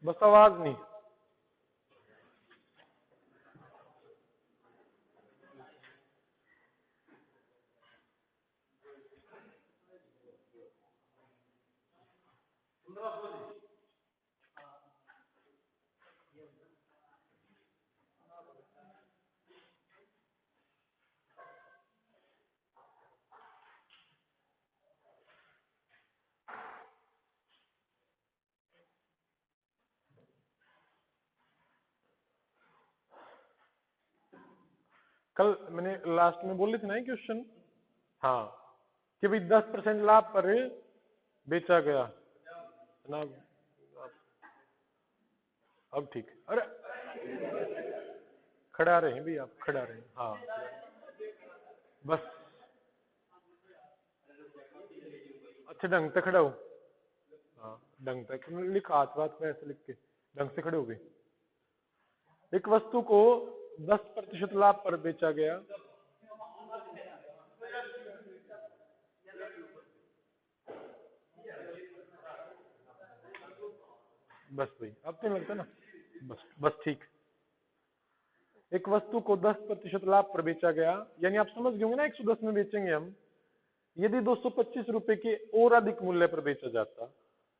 बस आवाज नहीं। कल मैंने लास्ट में बोल रही थी ना क्वेश्चन, हाँ, कि भाई 10% लाभ पर बेचा गया ना। अब ठीक, अरे खड़ा रहे भाई, आप खड़ा रहे, हाँ बस अच्छे ढंग से खड़ा हो, हाँ ढंग से लिखा, हाथ बात में ऐसे लिख के ढंग से खड़े हो गए। एक वस्तु को 10% लाभ पर बेचा गया, बस भाई अब तो लगता ना, बस बस ठीक। एक वस्तु को 10% लाभ पर बेचा गया, यानी आप समझ गए होंगे ना, 110 में बेचेंगे हम। यदि 225 रुपए के और अधिक मूल्य पर बेचा जाता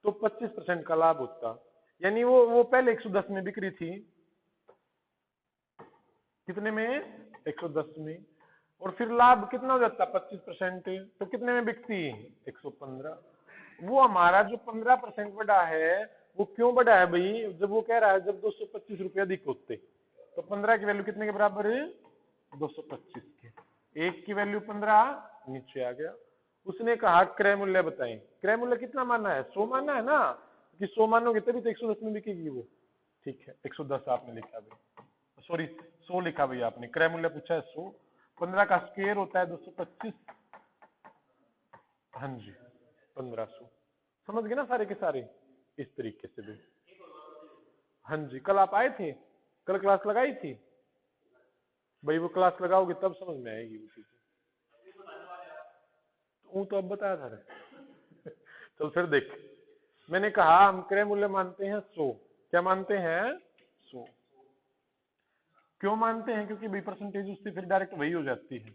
तो 25% का लाभ होता। यानी वो पहले 110 में बिक्री थी, कितने में, 110 में, और फिर लाभ कितना हो जाता 25%, तो कितने में बिकती, 115। वो हमारा जो 15% बढ़ा है, वो क्यों बढ़ा है भाई, जब वो कह रहा है जब 225 रुपये अधिक होते, तो 15 की वैल्यू कितने के बराबर है, 225 के, एक की वैल्यू 15 नीचे आ गया। उसने कहा क्रय मूल्य बताएं, क्रय मूल्य कितना माना है, 100 माना है ना, कि 100 मानोगे तभी तो 110 में बिकेगी वो। ठीक है, 110 आपने लिखा भाई, सॉरी 100 लिखा भाई आपने, क्रय मूल्य पूछा है 100, 15 का स्क्वायर होता है 225, हाँ जी 1500। समझ गए ना सारे के सारे, इस तरीके से भी। हाँ जी, कल आप आए थे, कल क्लास लगाई थी भाई, वो क्लास लगाओगे तब समझ में आएगी उसी से, वो तो अब बताया था चल फिर देख, मैंने कहा हम क्रय मूल्य मानते हैं 100, क्या मानते हैं 100, क्यों मानते हैं, क्योंकि भाई परसेंटेज उससे फिर डायरेक्ट वही हो जाती है।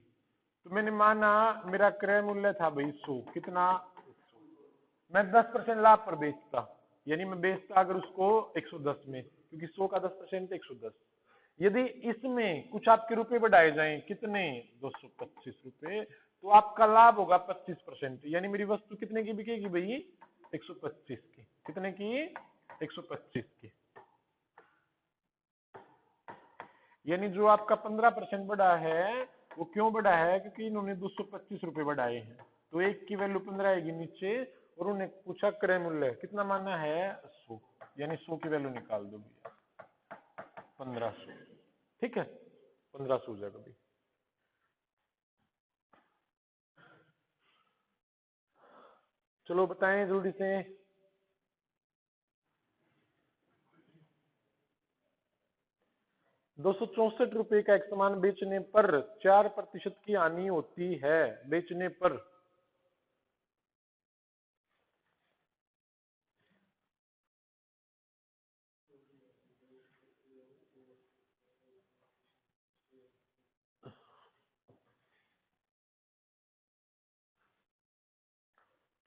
तो मैंने माना मेरा क्रय मूल्य था भाई 100, कितना, मैं 10% लाभ पर बेचता, यानी मैं बेचता अगर उसको 110 में, क्योंकि 100 का 10% 110। यदि इसमें कुछ आपके रुपए बढ़ाए जाएं, कितने, 225 रुपए, तो आपका लाभ होगा 25%, यानी मेरी वस्तु कितने की बिकेगी भाई, 125 की, कितने की, 125 की। यानी जो आपका 15% बढ़ा है, वो क्यों बढ़ा है, क्योंकि इन्होंने 225 रुपए बढ़ाए हैं, तो एक की वैल्यू 15 आएगी नीचे, और उन्हें पूछा क्रय मूल्य कितना माना है 100, यानी 100 की वैल्यू निकाल दो भैया, 1500, ठीक है 1500 हो जाएगा भाई। चलो बताएं जल्दी से, 264 रुपए का एक सामान बेचने पर 4% की हानि होती है, बेचने पर,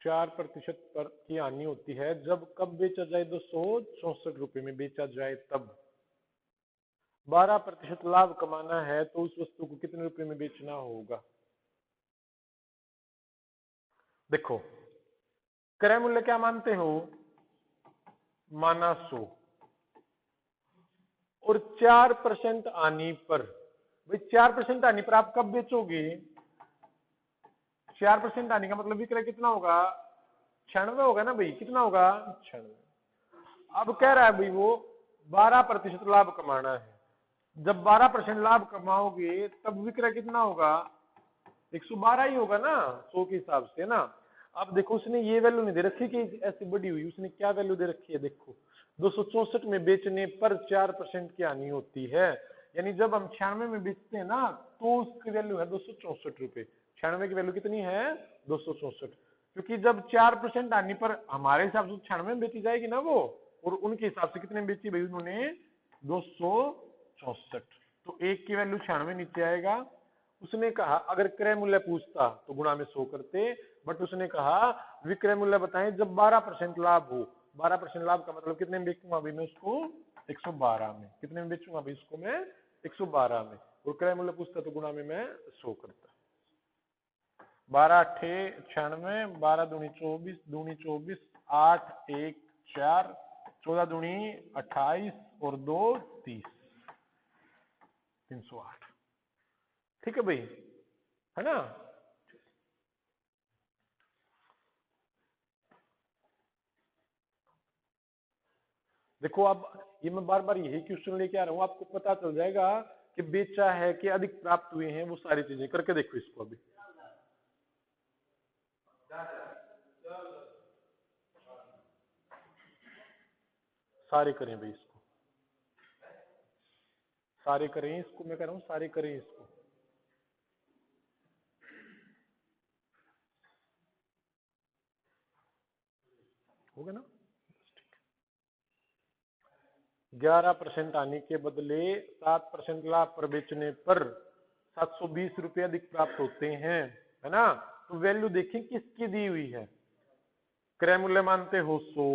4% पर की हानि होती है जब कब बेचा जाए, 264 रुपए में बेचा जाए तब। 12% लाभ कमाना है तो उस वस्तु को कितने रुपए में बेचना होगा। देखो क्रय मूल्य क्या मानते हो, माना 100, और 4% हानि पर, भाई 4% हानि पर आप कब बेचोगे, 4% हानि का मतलब विक्रय कितना होगा, 96 होगा ना भाई, कितना होगा 96। अब कह रहा है भाई वो 12% लाभ कमाना है, जब 12% लाभ कमाओगे तब विक्रय कितना होगा, 112 ही होगा ना 100 के हिसाब से ना। अब देखो उसने ये वैल्यू नहीं दे रखी कि ऐसी बड़ी हुई, उसने क्या वैल्यू दे रखी है, देखो 264 में बेचने पर 4% की हानि होती है, यानी जब हम 96 में बेचते हैं ना तो उसकी वैल्यू है 264 रुपए, 96 की वैल्यू कितनी है 264, क्योंकि जब 4% हानि पर हमारे हिसाब से 96 में बेची जाएगी ना वो, और उनके हिसाब से कितने में बेची भाई उन्होंने 264। तो एक की वैल्यू 96 नीचे आएगा। उसने कहा अगर क्रय मूल्य पूछता तो गुणा में 100 करते, बट उसने कहा विक्रय मूल्य बताएं जब 12% लाभ हो। 12% लाभ का मतलब कितने में बेचूंगा भाई मैं उसको 112 में। कितने में बेचूंगा भाई उसको मैं 112 में। और क्रय मूल्य पूछता तो गुणा में मैं 100 करता। 12 अट्ठे 96, 12 दूनी 24, दूनी 24, 8 1 4, 14 दूनी 28 और 2 30, 308। ठीक है भाई, है ना। देखो अब ये मैं बार बार यही क्वेश्चन लेके आ रहा हूँ, आपको पता चल जाएगा कि बेचा है कि अधिक प्राप्त हुए हैं, वो सारी चीजें करके देखो इसको अभी। सारे करें भाई इसको, सारे करें इसको, मैं कह रहा हूँ सारे करें इसको। हो गया ना। 11% आने के बदले 7% लाभ पर बेचने पर 720 रुपये अधिक प्राप्त होते हैं, है ना। तो वैल्यू देखें किसकी दी हुई है। क्रय मूल्य मानते हो 100,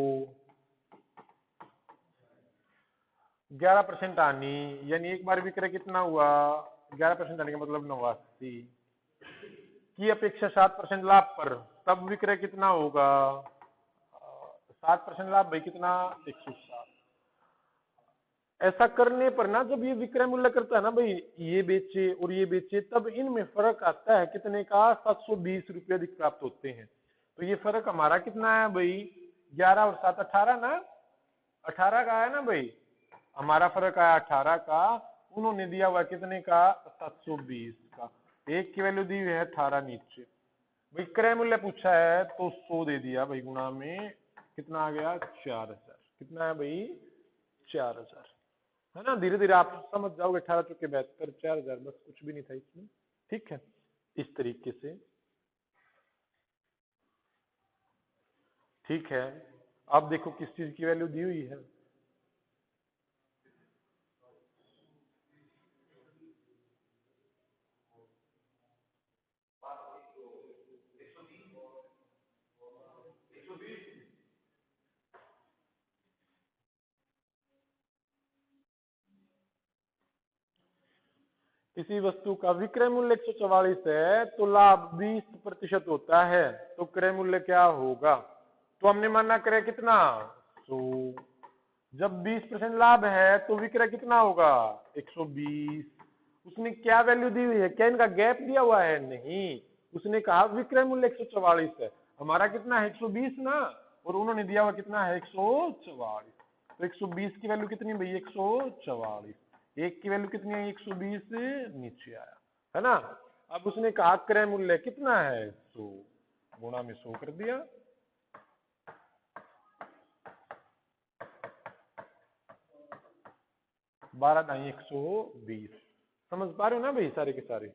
11% आनी यानी एक बार विक्रय कितना हुआ, 11% आने का मतलब 89 की अपेक्षा 7% लाभ पर, तब विक्रय कितना होगा 7% लाभ भाई कितना 107। ऐसा करने पर ना जब ये विक्रय मूल्य करता है ना भाई, ये बेचे और ये बेचे, तब इनमें फर्क आता है कितने का 720 रुपये अधिक प्राप्त होते हैं। तो ये फर्क हमारा कितना है भाई 11 और 7 18 ना, 18 का आया ना भाई, हमारा फर्क आया 18 का। उन्होंने दिया हुआ कितने का 720 का। एक की वैल्यू दी हुई है 18 नीचे। भाई क्रय मूल्य पूछा है तो 100 दे दिया भाई, गुणा में कितना आ गया 4000। कितना है भाई 4000, है ना। धीरे धीरे आप समझ जाओगे 18 चुके 72, 4000 बस, कुछ भी नहीं था इसमें। ठीक है, इस तरीके से। ठीक है, अब देखो किस चीज की वैल्यू दी हुई है। किसी वस्तु का विक्रय मूल्य 144 है तो लाभ 20% होता है, तो क्रय मूल्य क्या होगा। तो हमने माना क्रय कितना 100, जब 20% लाभ है तो विक्रय कितना होगा 120। उसने क्या वैल्यू दी हुई है, क्या इनका गैप दिया हुआ है, नहीं। उसने कहा विक्रय मूल्य 144 है, हमारा कितना है 120 ना, और उन्होंने दिया हुआ कितना है 144। तो 120 की वैल्यू कितनी भाई 144, एक की वैल्यू कितनी है 120 नीचे आया, है ना। अब उसने कहा क्रय मूल्य कितना है 100, गुणा में 100 कर दिया। 12 ढाई 120। समझ पा रहे हो ना भाई सारे के सारे।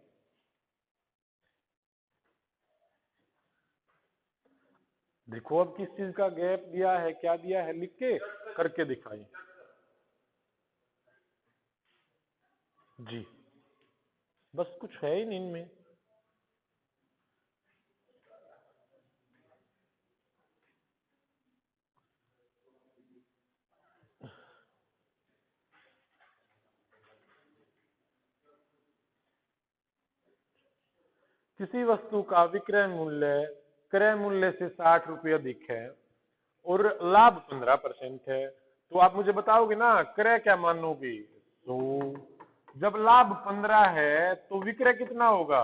देखो अब किस चीज का गैप दिया है, क्या दिया है, लिख के करके दिखाई जी। बस कुछ है ही नहीं इनमें। किसी वस्तु का विक्रय मूल्य क्रय मूल्य से 60 रुपये अधिक है और लाभ 15% है, तो आप मुझे बताओगे ना क्रय क्या मानोगे। तो जब लाभ 15 है तो विक्रय कितना होगा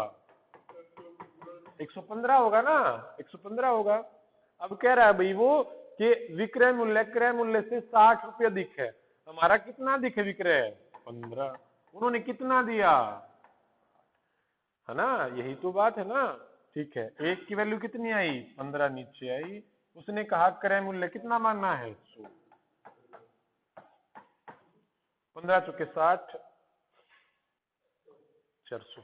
115 होगा ना, 115 होगा। अब कह रहा है भाई वो कि विक्रय मूल्य क्रय मूल्य से 60 रुपये अधिक है, हमारा कितना अधिक है विक्रय 15, उन्होंने कितना दिया, है ना, यही तो बात है ना। ठीक है, एक की वैल्यू कितनी आई 15 नीचे आई। उसने कहा क्रय मूल्य कितना मानना है 100, 15 चुके 60, 400।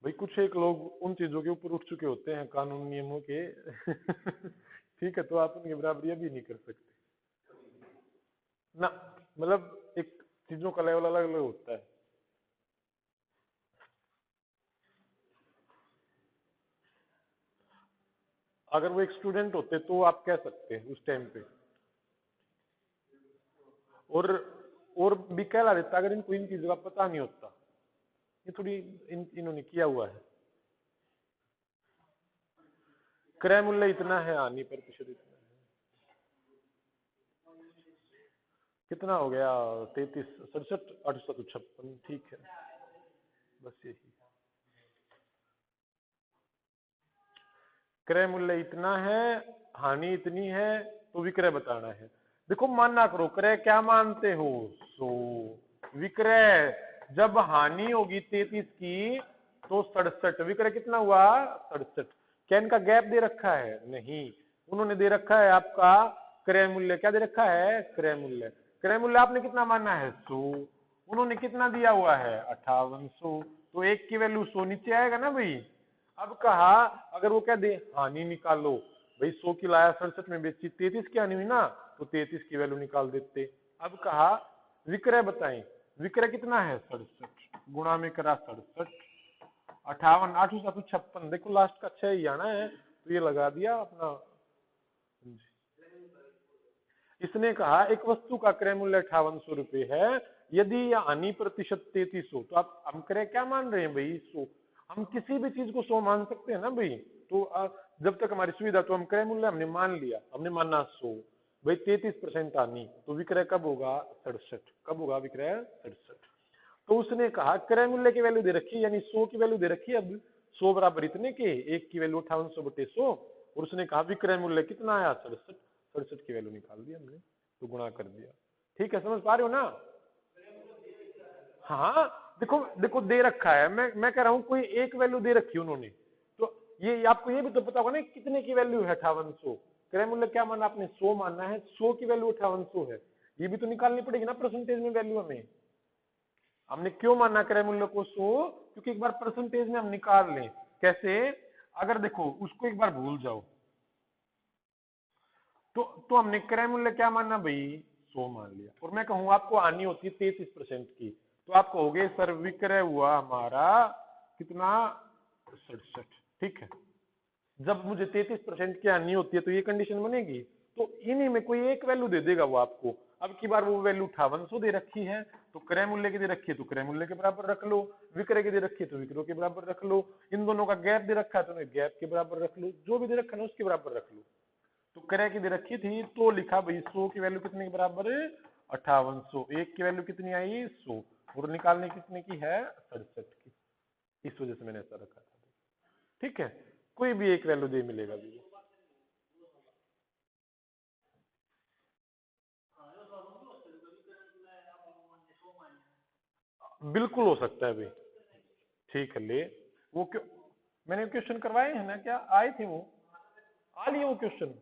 भाई कुछ एक लोग उन चीजों के ऊपर उठ चुके होते हैं कानून नियमों के ठीक है, तो आप उनकी बराबरी भी नहीं कर सकते। ना, मतलब एक चीजों का लेवल अलग अलग होता है। अगर वो एक स्टूडेंट होते तो आप कह सकते हैं उस टाइम पे, और और भी कहला देता अगर इनको इन चीजों का पता नहीं होता। ये थोड़ी इन्होंने किया हुआ है। क्रय मूल्य इतना है, हानि प्रतिशत इतना है। कितना हो गया? 33, 67, 856, ठीक है, बस यही। क्रय मूल्य इतना है, हानि इतनी है, तो विक्रय बताना है। देखो मानना करो, क्रय क्या मानते हो? 100। विक्रय जब हानि होगी 33 की तो 67। विक्रय कितना हुआ? 67। क्या इनका गैप दे रखा है? नहीं, उन्होंने दे रखा है आपका क्रय मूल्य। क्या दे रखा है? क्रय मूल्य। क्रय मूल्य आपने कितना मानना है? 100। उन्होंने कितना दिया हुआ है? 5800। तो एक की वैल्यू 100 नीचे आएगा ना भाई। अब कहा अगर वो क्या दे, हानि निकालो भाई, 100 की लाया 67 में बेची, 33 की हानि हुई ना, तो 33 की वैल्यू निकाल देते। अब कहा विक्रय बताएं, विक्रय कितना है? 67, गुणा में करा 67, 58, 856। देखो लास्ट का 6 ही आना है, तो ये लगा दिया अपना। इसने कहा एक वस्तु का क्रय मूल्य 5800 रुपये है, यदि यह हानि प्रतिशत 33 हो, तो आप हम क्रय क्या मान रहे हैं भाई? 100। हम किसी भी चीज को 100 मान सकते हैं ना भाई। तो जब तक हमारी सुविधा, तो हम क्रय मूल्य हमने मान लिया, हमने माना 100 भाई। 33% हानि, तो विक्रय कब होगा? 67। कब होगा विक्रय? 67। तो उसने कहा क्रय मूल्य की वैल्यू दे रखी है, यानी 100 की वैल्यू दे रखी है। अब 100 बराबर इतने के, एक की वैल्यू 5800 बटे 100, और उसने कहा विक्रय मूल्य कितना आया? 67। 67 की वैल्यू निकाल दी हमने, तो गुणा कर दिया। ठीक है, समझ पा रहे हो ना? हाँ, देखो देखो दे रखा है, मैं कह रहा हूं कोई एक वैल्यू दे रखी है उन्होंने, तो ये आपको ये भी तो पता होगा ना कितने की वैल्यू है? 5800। क्रय मूल्य क्या माना आपने? 100 मानना है, 100 की वैल्यू 5800 है। ये भी तो निकालनी पड़ेगी ना परसेंटेज में वैल्यू हमें। हमने क्यों माना क्रय मूल्य को 100? क्योंकि एक बार परसेंटेज में हम निकाल लें। कैसे? अगर देखो उसको एक बार भूल जाओ, तो हमने क्रय मूल्य क्या माना भाई? 100 मान लिया, और मैं कहूँ आपको हानि होती है 33% की, तो आप कहोगे सर विक्रय हुआ हमारा कितना? 67। ठीक है, जब मुझे 33% की हानि होती है तो ये कंडीशन बनेगी। तो इन्हीं में कोई एक वैल्यू दे देगा वो आपको। अब की बार वो वैल्यू 5800 दे रखी है, तो क्रय मूल्य की दे रखी है तो क्रय मूल्य के बराबर रख लो, विक्रय की दे रखी है तो विक्रय के बराबर रख लो, इन दोनों का गैप दे रखा है तो गैप के बराबर रख लो, जो भी दे रखा है ना उसके बराबर रख लो। तो क्रय की दे रखी थी, तो लिखा भाई 100 की वैल्यू कितने के बराबर है? 5800। एक की वैल्यू कितनी आई? 100, और निकालने कितने की है? 67 की। इस वजह से मैंने ऐसा रखा था। ठीक है, कोई भी एक वैल्यू दे मिलेगा भी। बिल्कुल हो सकता है भाई। ठीक है, ले वो क्यों, मैंने क्वेश्चन करवाए हैं ना, क्या आए थे वो? आ लिए वो क्वेश्चन,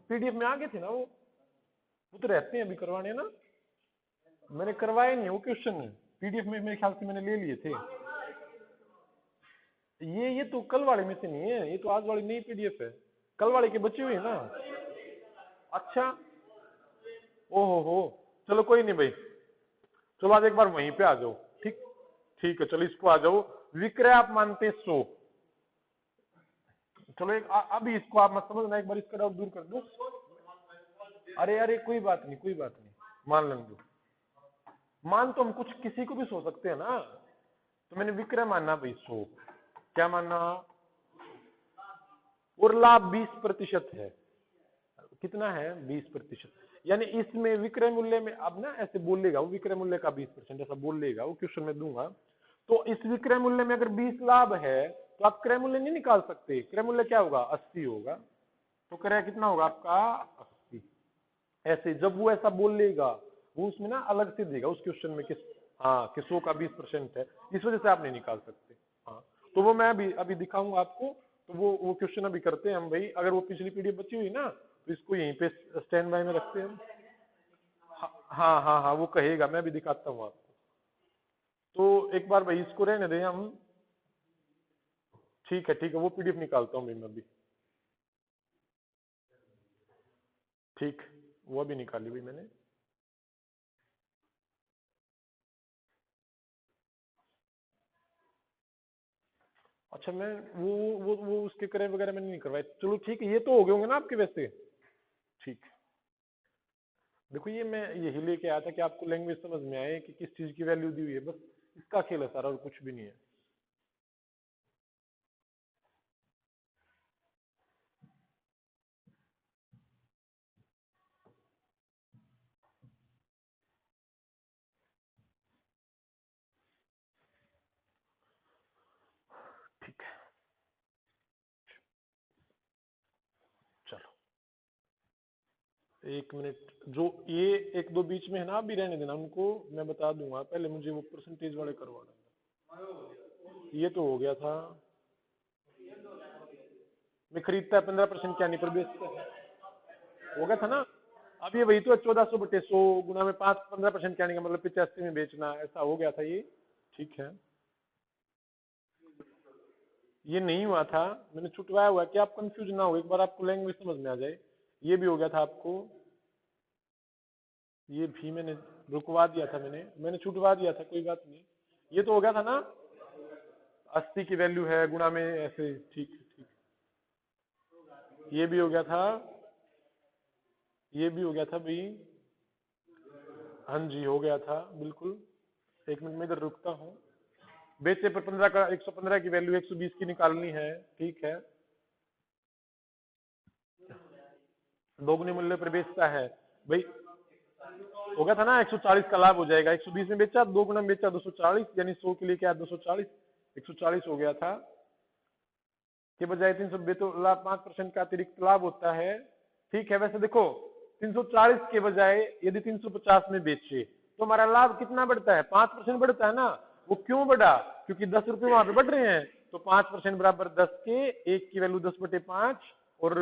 पीडीएफ में आ गए थे ना वो तो रहते हैं अभी करवाने ना। मैंने करवाए नहीं वो क्वेश्चन, पीडीएफ में मेरे ख्याल से मैंने ले लिए थे। ये तो कल वाले में से नहीं है, ये तो आज वाली नई पीडीएफ है, कल वाले के बचे हुए हैं ना। अच्छा, ओहो हो, चलो कोई नहीं भाई, चलो आज एक बार वहीं पे आ जाओ। ठीक, ठीक है, चलो इसको आ जाओ। विक्रय आप मानते 100। चलो एक अभी इसको आप मत समझना, एक बार इसका डाउट दूर कर दो। अरे अरे कोई बात नहीं, कोई बात नहीं, मान लेंगे दो। मान तो हम कुछ किसी को भी सो सकते हैं ना। तो मैंने विक्रय माना भाई 100, क्या माना? और लाभ 20% है। कितना है? 20%। यानी इसमें विक्रय मूल्य में, अब ना ऐसे बोलेगा वो विक्रय मूल्य का 20%, ऐसा बोल लेगा वो, क्वेश्चन में दूंगा। तो इस विक्रय मूल्य में अगर 20 लाभ है, तो आप क्रय मूल्य नहीं निकाल सकते। क्रय मूल्य क्या होगा? 80 होगा। तो क्रय कितना होगा आपका? 80। ऐसे जब वो ऐसा बोल लेगा, वो उसमें ना अलग से देगा उस क्वेश्चन में किस, हाँ कि 100 का 20% है, इस वजह से आप नहीं निकाल सकते। हाँ, तो वो मैं अभी अभी दिखाऊंगा आपको। तो वो क्वेश्चन अभी करते हैं हम भाई। अगर वो पिछली पीडीएफ बची हुई ना, तो इसको यहीं पे स्टैंड बाय में रखते हैं हम। हाँ हाँ हाँ, वो कहेगा, मैं भी दिखाता हूँ आपको। तो एक बार भाई इसको रहने दें हम। ठीक है ठीक है, वो पीडीएफ निकालता हूँ भाई मैं अभी। ठीक, वो भी निकाली भाई मैंने। अच्छा, मैं वो उसके करे वगैरह मैंने नहीं करवाए। चलो ठीक है, ये तो हो गए होंगे ना आपके वैसे। ठीक, देखो ये मैं यही लेके आया था कि आपको लैंग्वेज समझ में आए कि किस चीज की वैल्यू दी हुई है, बस इसका खेल है सारा और कुछ भी नहीं है। ठीक है, चलो 1 मिनट। जो ये एक दो बीच में है ना, आप भी रहने देना उनको, मैं बता दूंगा। पहले मुझे वो परसेंटेज वाले करवाना। ये तो हो गया था। मैं खरीदता है 15% क्या नहीं पर बेचता है, हो गया था ना। अब ये वही तो 1400/100 गुना में 15% क्या नहीं का मतलब 85 में बेचना, ऐसा हो गया था ये। ठीक है, ये नहीं हुआ था, मैंने छुटवाया हुआ है कि आप कंफ्यूज ना हो, एक बार आपको लैंग्वेज समझ में आ जाए। ये भी हो गया था आपको, ये भी मैंने रुकवा दिया था, मैंने छुटवा दिया था, कोई बात नहीं। ये तो हो गया था ना, 80 की वैल्यू है गुणा में ऐसे। ठीक ठीक, ये भी हो गया था, ये भी हो गया था भाई। हाँ जी, हो गया था बिल्कुल। 1 मिनट में इधर रुकता हूँ। बेचे पर 15 का 115 की वैल्यू 120 की निकालनी है। ठीक है, दोगुने मूल्य पर बेचता है भाई, हो गया था ना। 140 का लाभ हो जाएगा, 120 में बेचा, 2 गुना में बेचा 240, यानी 100 के लिए क्या 240, 140 हो गया था के बजाय 390, तो लाभ 5% का अतिरिक्त लाभ होता है। ठीक है, वैसे देखो 340 के बजाय यदि 350 में बेचे तो हमारा लाभ कितना बढ़ता है, 5% बढ़ता है ना। वो क्यों बढ़ा, क्योंकि 10 रुपए वहां पे बढ़ रहे हैं, तो 5% बराबर 10 के, एक की वैल्यू 10/5, और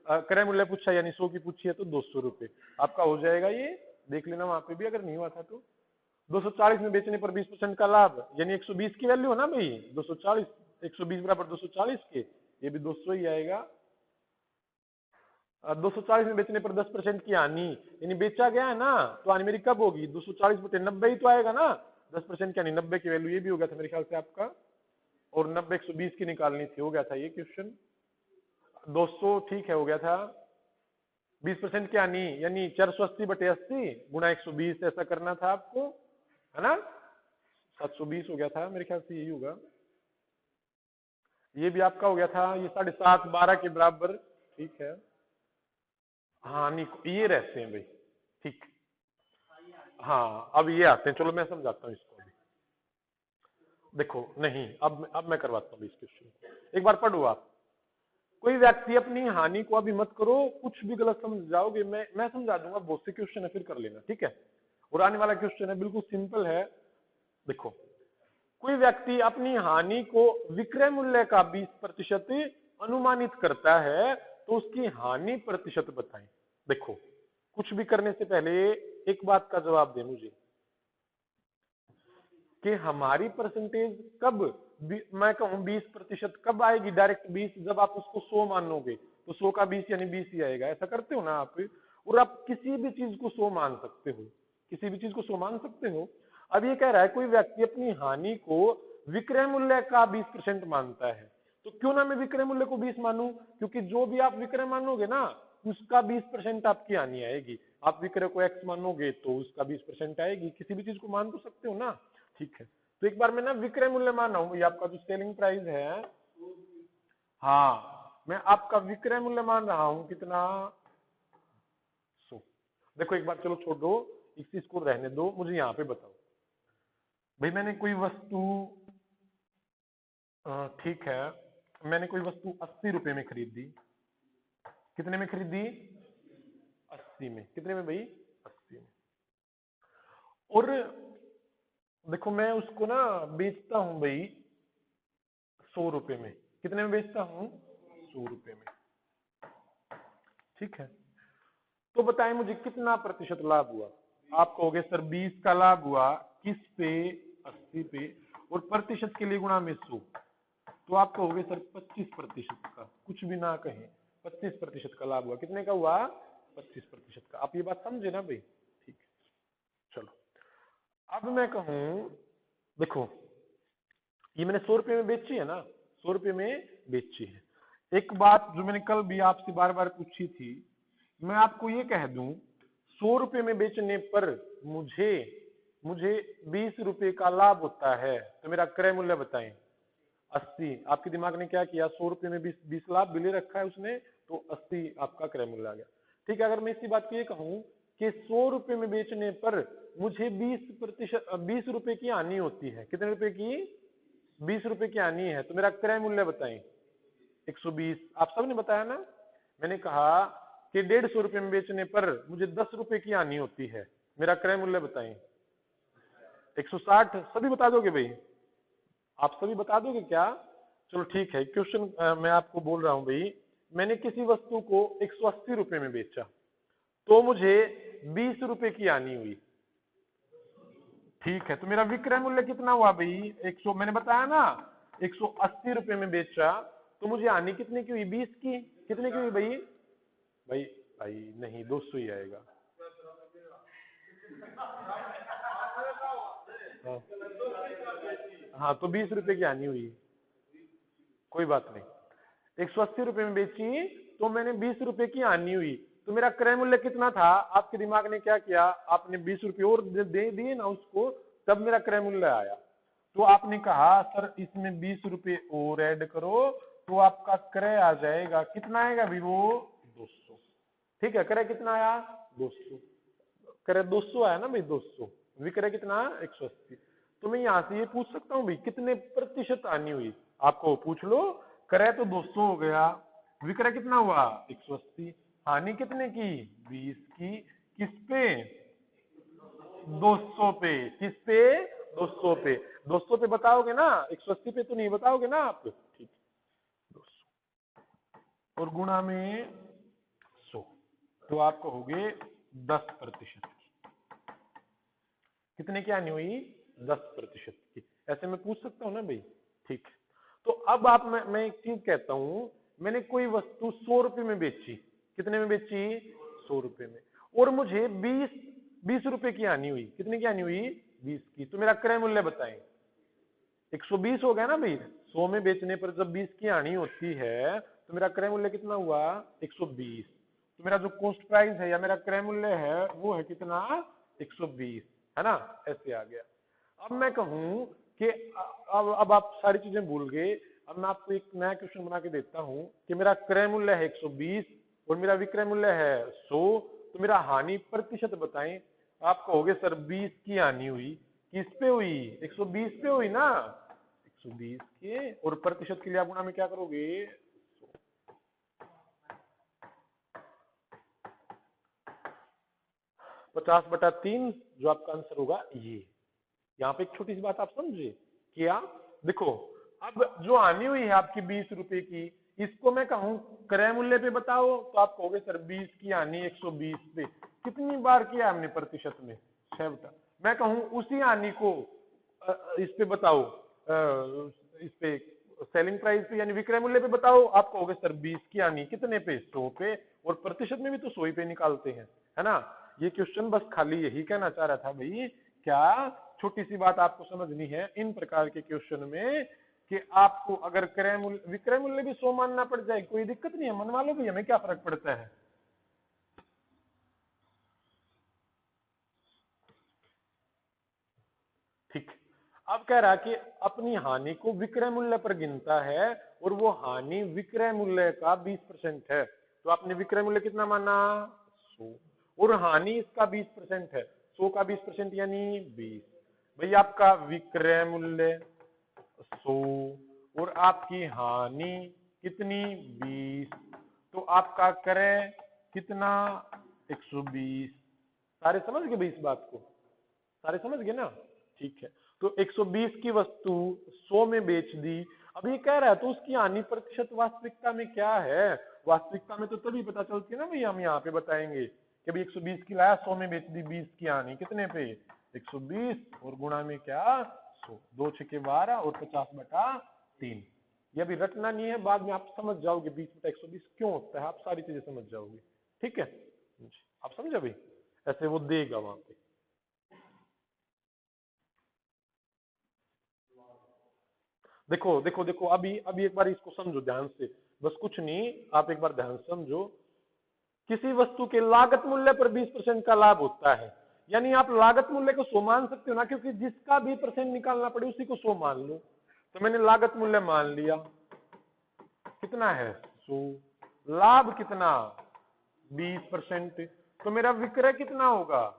क्रय मूल्य पूछा यानी 100 की पूछी है तो 200 रुपए आपका हो जाएगा। ये देख लेना वहां पे भी अगर नहीं हुआ था तो। 240 में बेचने पर 20% का लाभ, यानी 120 की वैल्यू है ना भाई, 240, 120 बराबर 240 के, ये भी 200 ही आएगा। 240 में बेचने पर 10% की हानि, यानी बेचा गया है ना, तो हानि मेरी कब होगी, 240/90 ही तो आएगा ना। 10% की हानि 90 की वैल्यू, ये भी हो गया था मेरे ख्याल से आपका। और 90 120 की निकालनी थी, हो गया था ये क्वेश्चन। 200 ठीक है, हो गया था। 20% की हानि यानी 480/80 गुणा 120, ऐसा करना था आपको, है ना। 720 हो गया था मेरे ख्याल से, यही होगा। ये भी आपका हो गया था, ये 7.5 12 के बराबर। ठीक है, हाँ नहीं ये रहते हैं भाई। ठीक, हाँ अब ये आते हैं, चलो मैं समझाता हूँ इसको अभी। देखो नहीं, अब मैं करवाता हूँ इस क्वेश्चन को, एक बार पढ़ो आप। कोई व्यक्ति अपनी हानि को, अभी मत करो, कुछ भी गलत समझ जाओगे, मैं समझा दूंगा, बहुत से क्वेश्चन है फिर कर लेना, ठीक है। और आने वाला क्वेश्चन है बिल्कुल सिंपल है। देखो, कोई व्यक्ति अपनी हानि को विक्रय मूल्य का 20% अनुमानित करता है, तो उसकी हानि प्रतिशत बताएं। देखो, कुछ भी करने से पहले एक बात का जवाब दे मुझे कि हमारी परसेंटेज कब, मैं कहूं 20% कब आएगी डायरेक्ट 20, जब आप उसको 100 मानोगे तो 100 का 20 यानी 20 ही आएगा, ऐसा करते हो ना आप। और आप किसी भी चीज को 100 मान सकते हो, किसी भी चीज को 100 मान सकते हो। अब ये कह रहा है कोई व्यक्ति अपनी हानि को विक्रय मूल्य का 20% मानता है, तो क्यों ना मैं विक्रय मूल्य को 20 मानूं, क्योंकि जो भी आप विक्रय मानोगे ना उसका 20% आपकी हानि आएगी। आप विक्रय को x मानोगे तो उसका 20% आएगी, किसी भी चीज को मान तो सकते हो ना। ठीक है, तो एक बार मैं ना विक्रय मूल्य मान रहा हूं, ये आपका जो सेलिंग प्राइस है, हाँ मैं आपका विक्रय मूल्य मान रहा हूं कितना, 100। देखो एक बार चलो छोड़ दो, इस चीज को रहने दो, मुझे यहाँ पे बताओ भाई, मैंने कोई वस्तु, ठीक है, मैंने कोई वस्तु 80 रुपए में खरीदी। कितने में खरीदी, 80 में। कितने में भाई, 80 में। और देखो मैं उसको ना बेचता हूं भाई 100 रुपए में। कितने में बेचता हूं, 100 रुपए में। ठीक है, तो बताएं मुझे कितना प्रतिशत लाभ हुआ। आप कहोगे सर 20 का लाभ हुआ, किस पे, 80 पे, और प्रतिशत के लिए गुणा में 100, तो आप कहोगे सर 25% का, कुछ भी ना कहें, 25% का लाभ हुआ। कितने का हुआ, 25% का। आप ये बात समझे ना भाई? ठीक है, चलो अब मैं कहूं, देखो ये मैंने 100 रुपए में बेची है ना, 100 रुपए में बेची है। एक बात जो मैंने कल भी आपसे बार बार पूछी थी, मैं आपको ये कह दूं 100 रुपए में बेचने पर मुझे 20 रुपए का लाभ होता है, तो मेरा क्रय मूल्य बताएं। 80। आपके दिमाग ने क्या किया, 100 रुपए में 20 लाभ भी ले रखा है उसने, तो 80 आपका क्रय मूल्य आ गया। ठीक है, अगर मैं इसी बात को ये कहूं कि 100 रुपए में बेचने पर मुझे 20 रुपए की हानि होती है, कितने रुपए की? 20 रुपए की हानि है, तो मेरा क्रय मूल्य बताएं। 120। आप सबने बताया ना, मैंने कहा कि 150 रुपए में बेचने पर मुझे 10 रुपए की हानि होती है, मेरा क्रय मूल्य बताएं। 160। सभी बता दोगे भाई? आप सभी बता दोगे क्या? चलो ठीक है, क्वेश्चन मैं आपको बोल रहा हूं भाई, मैंने किसी वस्तु को 180 रुपए में बेचा, तो मुझे 20 रुपए की हानि हुई। ठीक है, तो मेरा विक्रय मूल्य कितना हुआ भाई? 100। मैंने बताया ना 180 रुपए में बेचा, तो मुझे हानि कितने की हुई? 20 की। कितने की हुई भाई? भाई भाई नहीं, 200 ही आएगा। हाँ, हाँ तो 20 रुपए की हानि हुई, कोई बात नहीं। 180 रुपए में बेची तो मैंने 20 रुपए की हानि हुई, तो मेरा क्रय मूल्य कितना था? आपके दिमाग ने क्या किया, आपने 20 रुपए और दे दिए ना उसको, तब मेरा क्रय मूल्य आया। तो आपने कहा सर इसमें 20 रुपए और ऐड करो, तो आपका क्रय आ जाएगा, कितना आएगा भी वो? 200। ठीक है, क्रय कितना आया? 200। क्रय 200 आया ना भाई, 200। विक्रय कितना? 180। तो मैं यहां से ये पूछ सकता हूँ भाई कितने प्रतिशत हानि हुई? आपको पूछ लो, क्रय तो 200 हो गया, विक्रय कितना हुआ? 180। हानि कितने की? 20 की। किस पे? 200 पे। किस पे? 200 पे। 200 पे बताओगे ना, 180 पे तो नहीं बताओगे ना आप? ठीक, 200 और गुणा में 100, तो आप कहोगे 10%। कितने की हानि हुई? 10% की। ऐसे मैं पूछ सकता हूं ना भाई? ठीक है, तो अब आप मैं एक चीज कहता हूं, मैंने कोई वस्तु 100 रुपए में बेची, कितने में बेची? 100 रुपए में, और मुझे 20 रुपए की हानि हुई। कितने की हानि हुई? 20 की। तो मेरा क्रय मूल्य बताएं। 120 हो गया ना भाई, 100 में बेचने पर जब 20 की हानि होती है, तो मेरा क्रय मूल्य कितना हुआ? 120। तो मेरा जो कॉस्ट प्राइस है या मेरा क्रय मूल्य है वो है कितना? 120, है ना? ऐसे आ गया। अब मैं कहूं कि अब आप सारी चीजें भूल गए, अब मैं आपको एक नया क्वेश्चन बना के देता हूं कि मेरा क्रय मूल्य है 120 और मेरा विक्रय मूल्य है 100, तो मेरा हानि प्रतिशत बताएं। आप कहोगे सर 20 की हानि हुई, किस पे हुई? 120 पे हुई ना, 120 के, और प्रतिशत के लिए आप गुणा में क्या करोगे? 50/3, जो आपका आंसर होगा ये। यहाँ पे एक छोटी सी बात आप समझे क्या? देखो, अब जो हानि हुई है आपकी 20 रुपए की, इसको मैं कहूं क्रय मूल्य पे बताओ, तो आप कहोगे सर 20 की हानि 120 पे। कितनी बार किया हमने प्रतिशत में? 6 बार। मैं कहूं उसी हानि को इस पे बताओ, इस पे सेलिंग प्राइस पे यानी विक्रय मूल्य पे बताओ, आप कहोगे सर 20 की हानि कितने पे? 100 पे। और प्रतिशत में भी तो 100 ही पे निकालते हैं, है ना? ये क्वेश्चन बस खाली यही कहना चाह रहा था भाई, क्या छोटी सी बात आपको समझनी है इन प्रकार के क्वेश्चन में, कि आपको अगर क्रय मूल्य विक्रय मूल्य भी 100 मानना पड़ जाए कोई दिक्कत नहीं है, मनवा लो भाई, हमें क्या फर्क पड़ता है। ठीक, अब कह रहा कि अपनी हानि को विक्रय मूल्य पर गिनता है, और वो हानि विक्रय मूल्य का 20% है, तो आपने विक्रय मूल्य कितना माना? 100, और हानि इसका 20% है, 100 का 20% यानी 20। भाई आपका विक्रय मूल्य 100 और आपकी हानि कितनी? 20, तो आपका क्रय कितना? 120। सारे समझ गए भाई इस बात को? सारे समझ गए ना? ठीक है, तो 120 की वस्तु 100 में बेच दी। अब ये कह रहा है तो उसकी हानि प्रतिशत वास्तविकता में क्या है? वास्तविकता में तो तभी पता चलती है ना भाई, हम यहाँ पे बताएंगे कि भाई 120 की लाया, 100 में बेच दी, 20 की हानि कितने पे? 120, और गुणा में क्या? 100। 2 6 12 और 50/3। ये अभी रटना नहीं है, बाद में आप समझ जाओगे 20/120 क्यों होता है, आप सारी चीजें समझ जाओगे। ठीक है, आप समझे भाई, ऐसे वो देगा वहां पे। देखो देखो देखो, अभी एक बार इसको समझो ध्यान से, बस कुछ नहीं, आप एक बार ध्यान से समझो। किसी वस्तु के लागत मूल्य पर 20% का लाभ होता है, यानी आप लागत मूल्य को 100 मान सकते हो ना, क्योंकि जिसका भी परसेंट निकालना पड़े उसी को 100 मान लो। तो मैंने लागत मूल्य मान लिया, कितना है 100, लाभ कितना 20%, तो मेरा विक्रय कितना होगा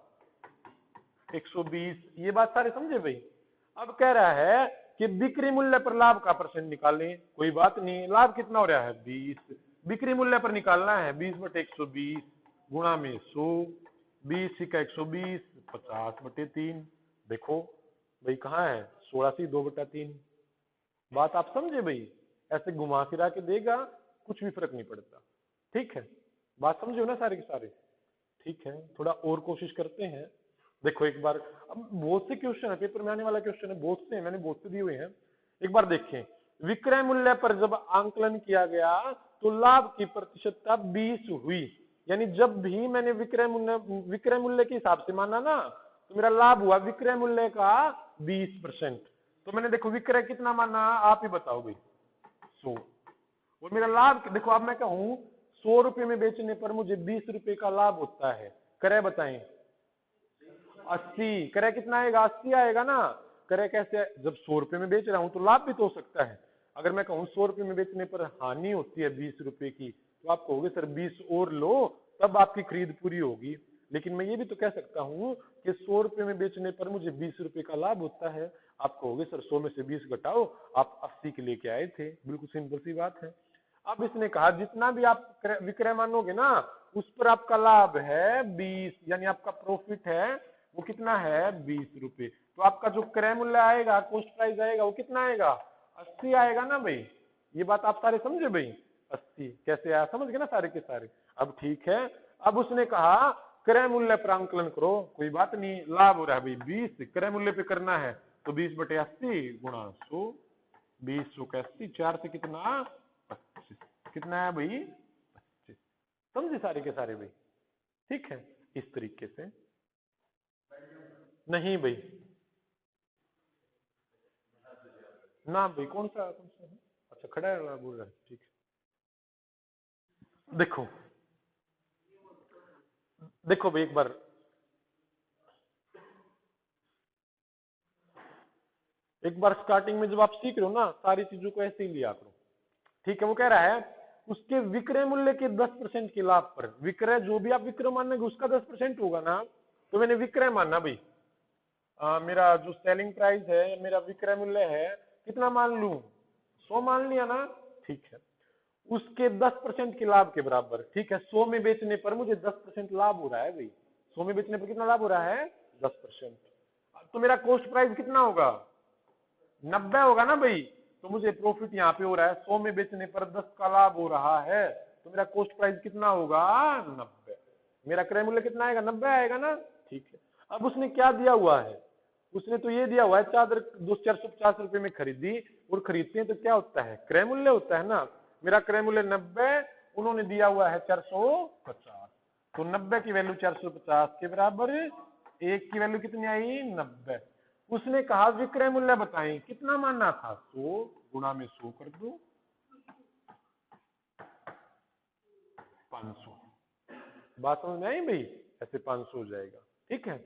120। ये बात सारे समझे भाई। अब कह रहा है कि बिक्री मूल्य पर लाभ का परसेंट निकालें, कोई बात नहीं, लाभ कितना हो रहा है 20, बिक्री मूल्य पर निकालना है 20/120 गुणा में 100, 20 का 120, 50/3। देखो भाई कहाँ है 16 से 2/3। बात आप समझे भाई, ऐसे घुमा फिरा के देगा, कुछ भी फर्क नहीं पड़ता। ठीक है, बात समझे हो ना सारे के सारे। ठीक है, थोड़ा और कोशिश करते हैं। देखो एक बार, अब बहुत से क्वेश्चन है, पेपर में आने वाला क्वेश्चन है, बहुत से हैं, मैंने बहुत से दिए हुए हैं। एक बार देखें, विक्रय मूल्य पर जब आंकलन किया गया तो लाभ की प्रतिशतता 20 हुई, यानी जब भी मैंने विक्रय मूल्य के हिसाब से माना ना, तो मेरा लाभ हुआ विक्रय मूल्य का 20%। तो मैंने देखो विक्रय कितना माना, आप ही बताओ भाई 100, और मेरा लाभ देखो, अब मैं कहूं 100 रुपए में बेचने पर मुझे 20 रुपए का लाभ होता है, करे बताएं 80, करे कितना आएगा 80 आएगा ना। करे कैसे, जब 100 रुपए में बेच रहा हूं तो लाभ भी तो हो सकता है। अगर मैं कहूं 100 रुपए में बेचने पर हानि होती है 20 रुपए की, तो आप कहोगे सर 20 और लो तब आपकी खरीद पूरी होगी। लेकिन मैं ये भी तो कह सकता हूं कि 100 रुपए में बेचने पर मुझे 20 रुपए का लाभ होता है। आप कहोगे सर 100 में से 20 घटाओ, आप 80 के लेके आए थे, बिल्कुल सिंपल सी बात है। अब इसने कहा जितना भी आप विक्रय मानोगे ना, उस पर आपका लाभ है 20, यानी आपका प्रॉफिट है वो कितना है 20 रुपए। तो आपका जो क्रय मूल्य आएगा, कॉस्ट प्राइस आएगा, वो कितना आएगा 80 आएगा ना भाई। ये बात आप सारे समझे भाई, 80 कैसे आया, समझ गए ना सारे के सारे। अब ठीक है, अब उसने कहा क्रय मूल्य पर आंकलन करो, कोई बात नहीं, लाभ हो रहा है भाई 20, क्रय मूल्य पे करना है तो 20/80 गुणा 100, 20 का 80, 4 से कितना 25, कितना है भाई 25। समझे सारे के सारे भाई। ठीक है, इस तरीके से। नहीं भाई, ना भाई, कौन सा है? अच्छा खड़ा है बोल रहा है, ठीक है। देखो देखो भाई, एक बार स्टार्टिंग में जब आप सीख रहे हो ना, सारी चीजों को ऐसे ही लिया करो। ठीक है, वो कह रहा है उसके विक्रय मूल्य के 10% के लाभ पर, विक्रय जो भी आप विक्रय मानेंगे उसका 10% होगा ना। तो मैंने विक्रय माना भाई, मेरा जो सेलिंग प्राइस है, मेरा विक्रय मूल्य है, कितना मान लूं 100 मान लिया ना। ठीक है, उसके 10% के लाभ के बराबर। ठीक है, 100 में बेचने पर मुझे 10% लाभ हो रहा है भाई, 100 में बेचने पर कितना लाभ हो रहा है 10%। तो मेरा कॉस्ट प्राइस कितना होगा 90 होगा ना भाई। तो मुझे प्रॉफिट यहाँ पे हो रहा है 100 में बेचने पर 10 का लाभ हो रहा है, तो मेरा कॉस्ट प्राइस कितना होगा 90, मेरा क्रय मूल्य कितना आएगा 90 आएगा ना। ठीक है, अब उसने क्या दिया हुआ है, उसने तो ये दिया हुआ है चादर 450 रुपए में खरीदी, और खरीदते हैं तो क्या होता है क्रय मूल्य होता है ना। मेरा क्रय मूल्य 90, उन्होंने दिया हुआ है 450, तो 90 की वैल्यू 450 के बराबर, एक की वैल्यू कितनी आई 90। उसने कहा विक्रय मूल्य बताएं, कितना मानना था 100 गुणा में 100 कर दो 500। बात समझ में आई भाई, ऐसे 500 हो जाएगा। ठीक है,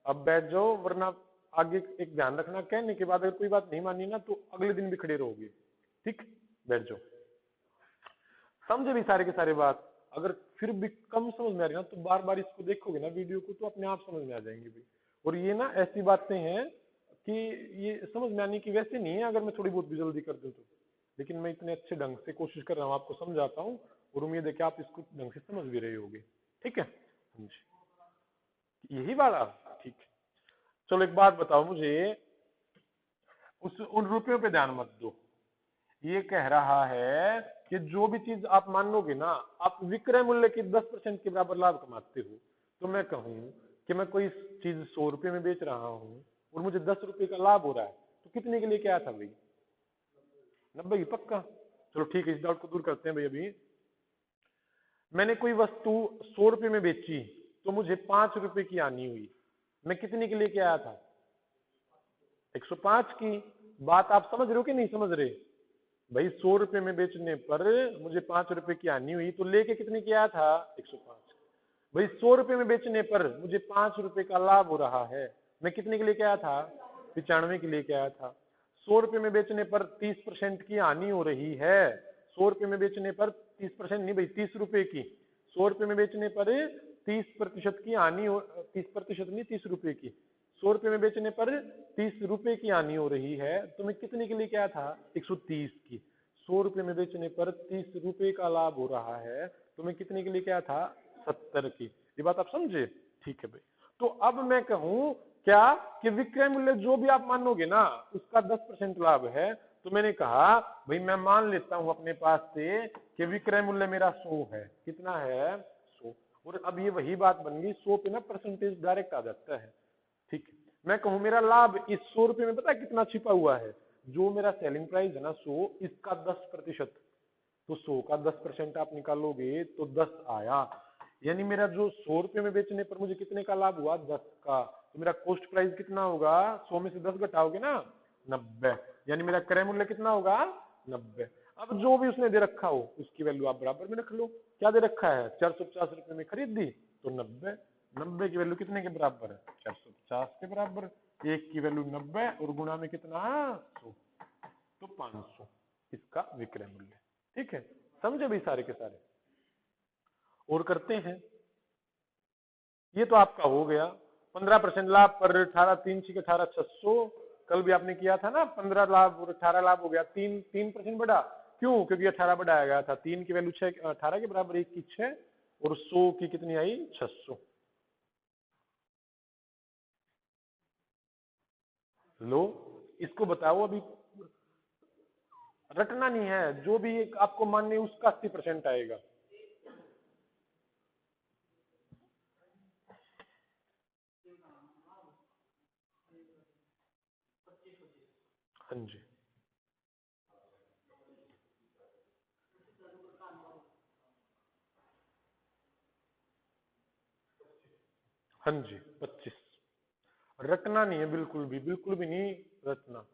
अब बैठ जाओ, वरना आगे एक ध्यान रखना, कहने के बाद अगर कोई बात नहीं मानी ना तो अगले दिन भी खड़े रहोगे। ठीक, बैठ जाओ। समझे भी सारे के सारे बात। अगर फिर भी कम समझ में आ रही ना, तो बार बार इसको देखोगे ना वीडियो को, तो अपने आप समझ में आ जाएंगे भाई। और ये ना ऐसी बातें हैं कि ये समझ में आने की वैसे नहीं है अगर मैं थोड़ी बहुत भी जल्दी कर दूं तो, लेकिन मैं इतने अच्छे ढंग से कोशिश कर रहा हूँ आपको समझाता हूँ, और उम्मीद है कि आप इसको ढंग से समझ भी रहे होगे। ठीक है, यही वाला। ठीक है, चलो एक बात बताओ मुझे, उस उन रुपयों पे ध्यान मत दो। ये कह रहा है कि जो भी चीज आप मान लोगे ना, आप विक्रय मूल्य के 10% के बराबर लाभ कमाते हो। तो मैं कहूं कि मैं कोई चीज 100 रुपए में बेच रहा हूं और मुझे 10 रुपए का लाभ हो रहा है, तो कितने के लिए क्या था भाई 90 की, पक्का। चलो ठीक है, इस डाउट को दूर करते हैं भाई। अभी मैंने कोई वस्तु 100 रुपए में बेची तो मुझे 5 रुपए की आनी हुई। मैं कितने के लेके आया था? 105 की। बात आप समझ रहे हो कि नहीं समझ रहे? भाई 100 रुपए में बेचने पर मुझे 5 रुपए की आनी हुई तो लेके कितने की आया था? 105। भाई 100 रुपए में बेचने पर मुझे 5 रुपए का लाभ हो रहा है, मैं कितने के लेके आया था? 95 के लेके आया था। 100 रुपए में बेचने पर 30% की हानि हो रही है। 100 रुपए में बेचने पर 30% नहीं भाई, 30 रुपए की। 100 रुपए में बेचने पर 30% की हानि हो, 30% नहीं 30 रुपए की। 100 रुपए में बेचने पर 30 रुपए की हानि हो रही है तो मैं कितने के लिए क्या था? 130 की। 100 रुपए में बेचने पर 30 रुपए का लाभ हो रहा है तो मैं कितने के लिए क्या था? 70 की। ये बात आप समझे? ठीक है भाई। तो अब मैं कहूं क्या कि विक्रय मूल्य जो भी आप मानोगे ना उसका 10% लाभ है। तो मैंने कहा भाई मैं मान लेता हूं अपने पास से कि विक्रय मूल्य मेरा 100 है। कितना है? 100। और अब ये वही बात बन गई, 100 पे ना परसेंटेज डायरेक्ट आ जाता है। ठीक है, मैं कहूं मेरा लाभ इस 100 रुपए में पता है कितना छिपा हुआ है? जो मेरा सेलिंग प्राइस है ना 100, इसका 10%। तो 100 का 10% आप निकालोगे तो 10 आया। यानी मेरा जो 100 रुपए में बेचने पर मुझे कितने का लाभ हुआ? 10 का। तो मेरा कॉस्ट प्राइस कितना होगा? 100 में से 10 घटाओगे ना, 90। यानी मेरा क्रय मूल्य कितना होगा? 90। अब जो भी उसने दे रखा हो उसकी वैल्यू आप बराबर में रख लो। क्या दे रखा है? 450 रुपए में खरीद दी तो 90। 90 की वैल्यू कितने के बराबर है? 450 के बराबर। एक की वैल्यू 90 और गुणा में कितना? 100, तो 500 इसका विक्रय मूल्य। ठीक है, समझे भाई सारे के सारे? और करते हैं। ये तो आपका हो गया 15% लाभ पर 18 3 18,600। कल भी आपने किया था ना, 15 लाभ और 18 लाभ हो गया, 3% बढ़ा। क्यों? क्योंकि 18 बढ़ाया गया था। 3 की वैल्यू 6, 18 के बराबर, 1 की 6 और 100 की कितनी आई? 600। लो, इसको बताओ। अभी रटना नहीं है, जो भी एक आपको मानने उसका 80% आएगा। हाँ जी, हाँ जी, 25। रटना नहीं है, बिल्कुल भी नहीं रटना।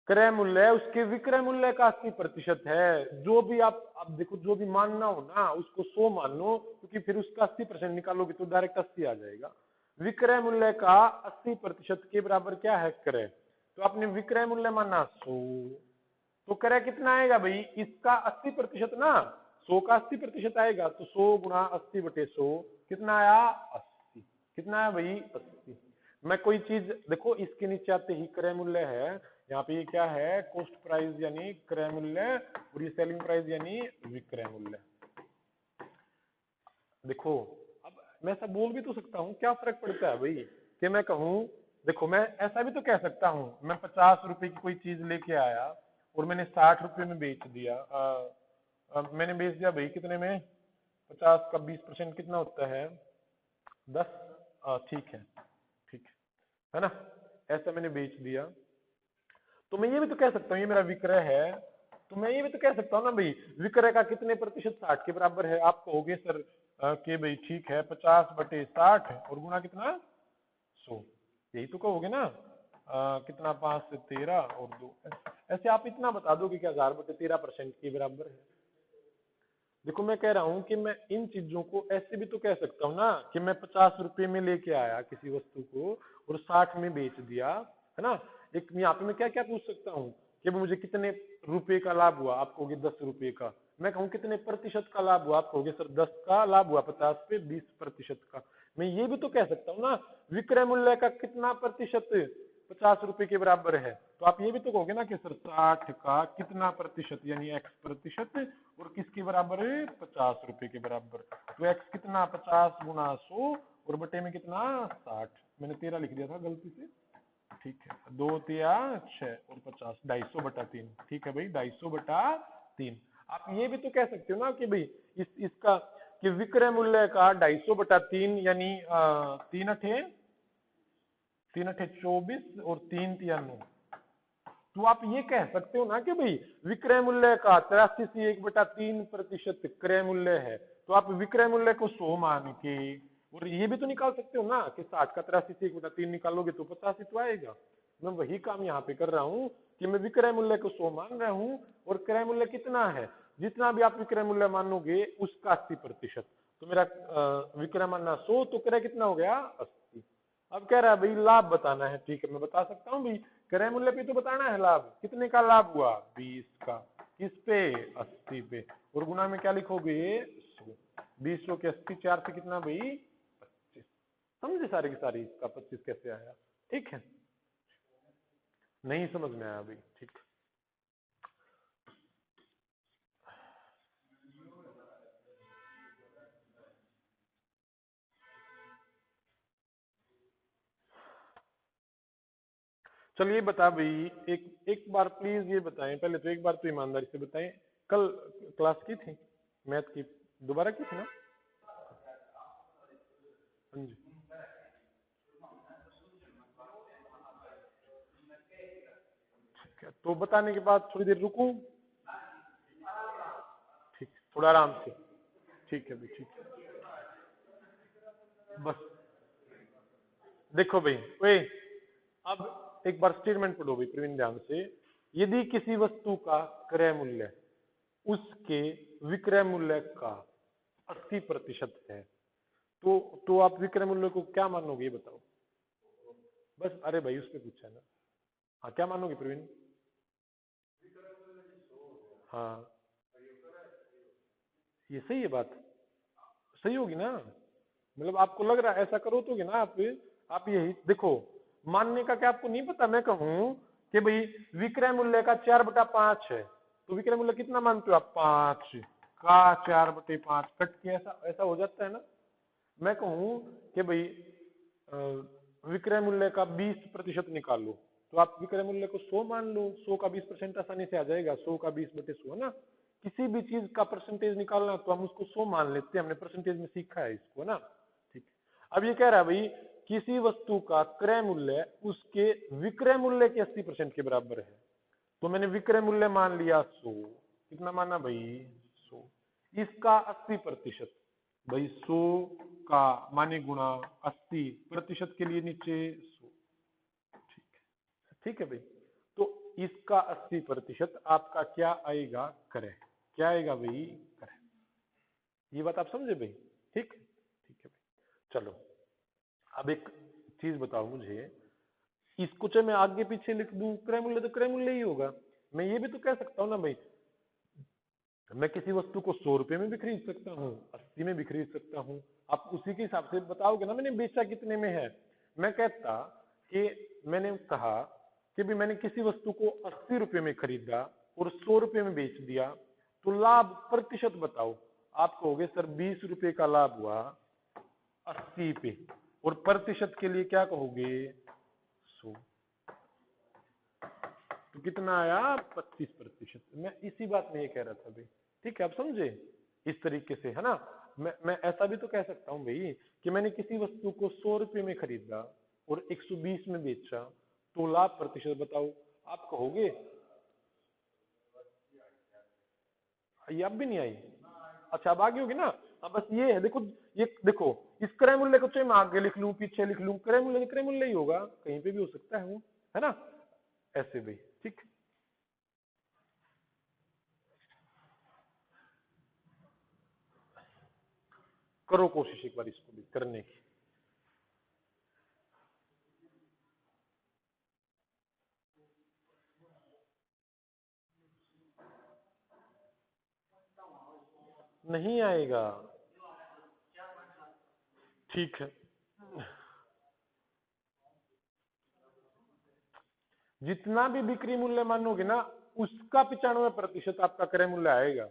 क्रय मूल्य उसके विक्रय मूल्य का 80% है। जो भी आप देखो, जो भी मानना हो ना उसको 100 मान लो, क्योंकि फिर उसका 80% निकालोगे तो डायरेक्ट 80 आ जाएगा। विक्रय मूल्य का 80% के बराबर क्या है? क्रय। तो आपने विक्रय मूल्य माना 100, तो क्रय कितना आएगा भाई? इसका 80% ना, 100 का 80% आएगा तो 100 गुणा 80/100 कितना आया? 80। कितना आया भाई? 80। मैं कोई चीज देखो, इसके नीचे आते ही क्रय मूल्य है। यहाँ पे ये क्या है? कॉस्ट प्राइस यानी क्रय मूल्य, और ये सेलिंग प्राइस यानी विक्रय मूल्य। देखो, अब मैं ऐसा बोल भी तो सकता हूँ, क्या फर्क पड़ता है भाई कि मैं कहूँ। देखो, मैं ऐसा भी तो कह सकता हूँ, मैं 50 रुपए की कोई चीज लेके आया और मैंने 60 रुपए में बेच दिया। मैंने बेच दिया भाई कितने में? 50 का 20% कितना होता है? 10। ठीक है, ठीक है ना? ऐसा मैंने बेच दिया तो मैं ये भी तो कह सकता हूँ ये मेरा विक्रय है। तो मैं ये भी तो कह सकता हूँ ना भाई, विक्रय का कितने प्रतिशत? 60 के बराबर है। आप कहोगे सर कि भाई ठीक है 50/60 और गुणा कितना? 100। यही तो कहोगे ना। कितना? 5 से 13 और 2। ऐसे आप इतना बता दोगे कि 1000/13% के बराबर है। देखो, मैं कह रहा हूँ कि मैं इन चीजों को ऐसे भी तो कह सकता हूँ ना कि मैं 50 रुपए में लेके आया किसी वस्तु को और 60 में बेच दिया, है ना? एक यहाँ पे मैं क्या क्या पूछ सकता हूँ कि मुझे कितने रुपए का लाभ हुआ? आप कहोगे 10 रुपए का। मैं कहूँ कितने प्रतिशत का लाभ हुआ? आप कहोगे सर 10 का लाभ हुआ, 50 पे 20% का। मैं ये भी तो कह सकता हूँ ना, विक्रय मूल्य का कितना प्रतिशत 50 रुपए के बराबर है। तो आप ये भी तो कहोगे ना कि सर 60 का कितना प्रतिशत यानी x% और किसके बराबर है? 50 रुपए के बराबर। तो x कितना? 50 गुणा 100 और बटे में कितना? 60। मैंने 13 लिख दिया था गलती से। ठीक है, 2 तिया 6 और 50, 250/3। ठीक है भाई, 250/3। आप ये भी तो कह सकते हो ना कि भाई इसका कि विक्रय मूल्य का 250/3 यानी 3 अठे 24 और 3 तिया 9। तो आप ये कह सकते हो ना कि भाई विक्रय मूल्य का 83 से 1/3% क्रय मूल्य है, तो आप विक्रय मूल्य को 100 मान के, और ये भी तो निकाल सकते हो ना कि 60 का 83 से 1/3 निकालोगे तो 85 तो आएगा। मैं वही काम यहाँ पे कर रहा हूँ कि मैं विक्रय मूल्य को 100 मान रहा हूँ, और क्रय मूल्य कितना है, जितना भी आप विक्रय मूल्य मानोगे उसका 80%। तो मेरा विक्रय मानना 100, तो क्रय कितना हो गया 80। अब कह रहा है भाई लाभ बताना है, ठीक है मैं बता सकता हूँ भाई, क्रय मूल्य पे तो बताना है लाभ, कितने का लाभ हुआ 20 का, किस पे 80 पे, और गुना में क्या लिखोगे 100, 20 के 80, 4 से कितना भाई 25। समझे सारी की सारी, इसका 25 कैसे आया, ठीक है नहीं समझ में आया भाई, ठीक। चलिए बता भाई, एक बार प्लीज ये बताएं, पहले तो एक बार तो ईमानदारी से बताएं, कल क्लास की थी मैथ की, दोबारा की थी ना? हाँ जी, ठीक है तो बताने के बाद थोड़ी देर रुकूं? ठीक, थोड़ा आराम से, ठीक है भाई, ठीक है बस। देखो भाई, वे अब एक बार स्टेटमेंट पढ़ो भाई प्रवीण ध्यान से। यदि किसी वस्तु का क्रय मूल्य उसके विक्रय मूल्य का 80% है, तो आप विक्रय मूल्य को क्या मानोगे ये बताओ बस। अरे भाई उस पर पूछा है ना, हाँ क्या मानोगे प्रवीण? हाँ ये सही है बात, सही होगी ना? मतलब आपको लग रहा है ऐसा करो तो ना आप यही देखो, मानने का क्या आपको नहीं पता? मैं कहूं कि भाई विक्रय मूल्य का 4/5 है, तो विक्रय मूल्य कितना मानते हो आप? 5 का 4/5 कट के ऐसा ऐसा हो जाता है ना। मैं कहूं कि भाई अ, विक्रय मूल्य का 20% निकालो, तो आप विक्रय मूल्य को 100 मान लो, 100 का 20% आसानी से आ जाएगा, 100 का 20/100 है ना। किसी भी चीज का परसेंटेज निकालना तो हम उसको 100 मान लेते हैं, हमने परसेंटेज में सीखा है इसको ना। ठीक, अब ये कह रहा है भाई किसी वस्तु का क्रय मूल्य उसके विक्रय मूल्य के 80% के बराबर है, तो मैंने विक्रय मूल्य मान लिया 100, कितना माना भाई 100, इसका 80%, भाई 100 का माने गुणा 80% के लिए नीचे 100, ठीक है, ठीक है भाई। तो इसका 80% आपका क्या आएगा? क्रय, क्या आएगा भाई? क्रय। ये बात आप समझे भाई? ठीक, ठीक है भाई। चलो अब एक चीज बताओ मुझे, इसको चाहे मैं आगे पीछे लिख दूं, क्रय मूल्य तो क्रय मूल्य ही होगा। मैं ये भी तो कह सकता हूँ ना भाई, मैं किसी वस्तु को 100 रुपए में भी खरीद सकता हूँ, 80 में भी खरीद सकता हूँ, आप उसी के हिसाब से बताओगे ना मैंने बेचा कितने में है। मैं कहता कि मैंने कहा कि भी मैंने किसी वस्तु को 80 रुपए में खरीदा और 100 रुपए में बेच दिया, तो लाभ प्रतिशत बताओ। आप कहोगे सर 20 रुपए का लाभ हुआ 80 पे, और प्रतिशत के लिए क्या कहोगे? 100, तो कितना आया? 25%। मैं इसी बात में ये कह रहा था भाई, ठीक है आप समझे इस तरीके से, है ना। मैं ऐसा भी तो कह सकता हूँ भाई कि मैंने किसी वस्तु को 100 रुपए में खरीदा और 120 में बेचा, तो लाभ प्रतिशत बताओ। आप कहोगे ये अब भी नहीं आई? अच्छा अब आगे होगी ना। अब बस ये है, देखो ये देखो, इस क्रय मूल्य को चाहे मैं आगे लिख लूं पीछे लिख लूं, क्रय मूल्य ही होगा, कहीं पे भी हो सकता है वो, है ना, ऐसे भाई, ठीक। करो कोशिश एक बार इसको भी करने की। नहीं आएगा, ठीक है। जितना भी बिक्री मूल्य मानोगे ना, उसका 95% आपका क्रय मूल्य आएगा,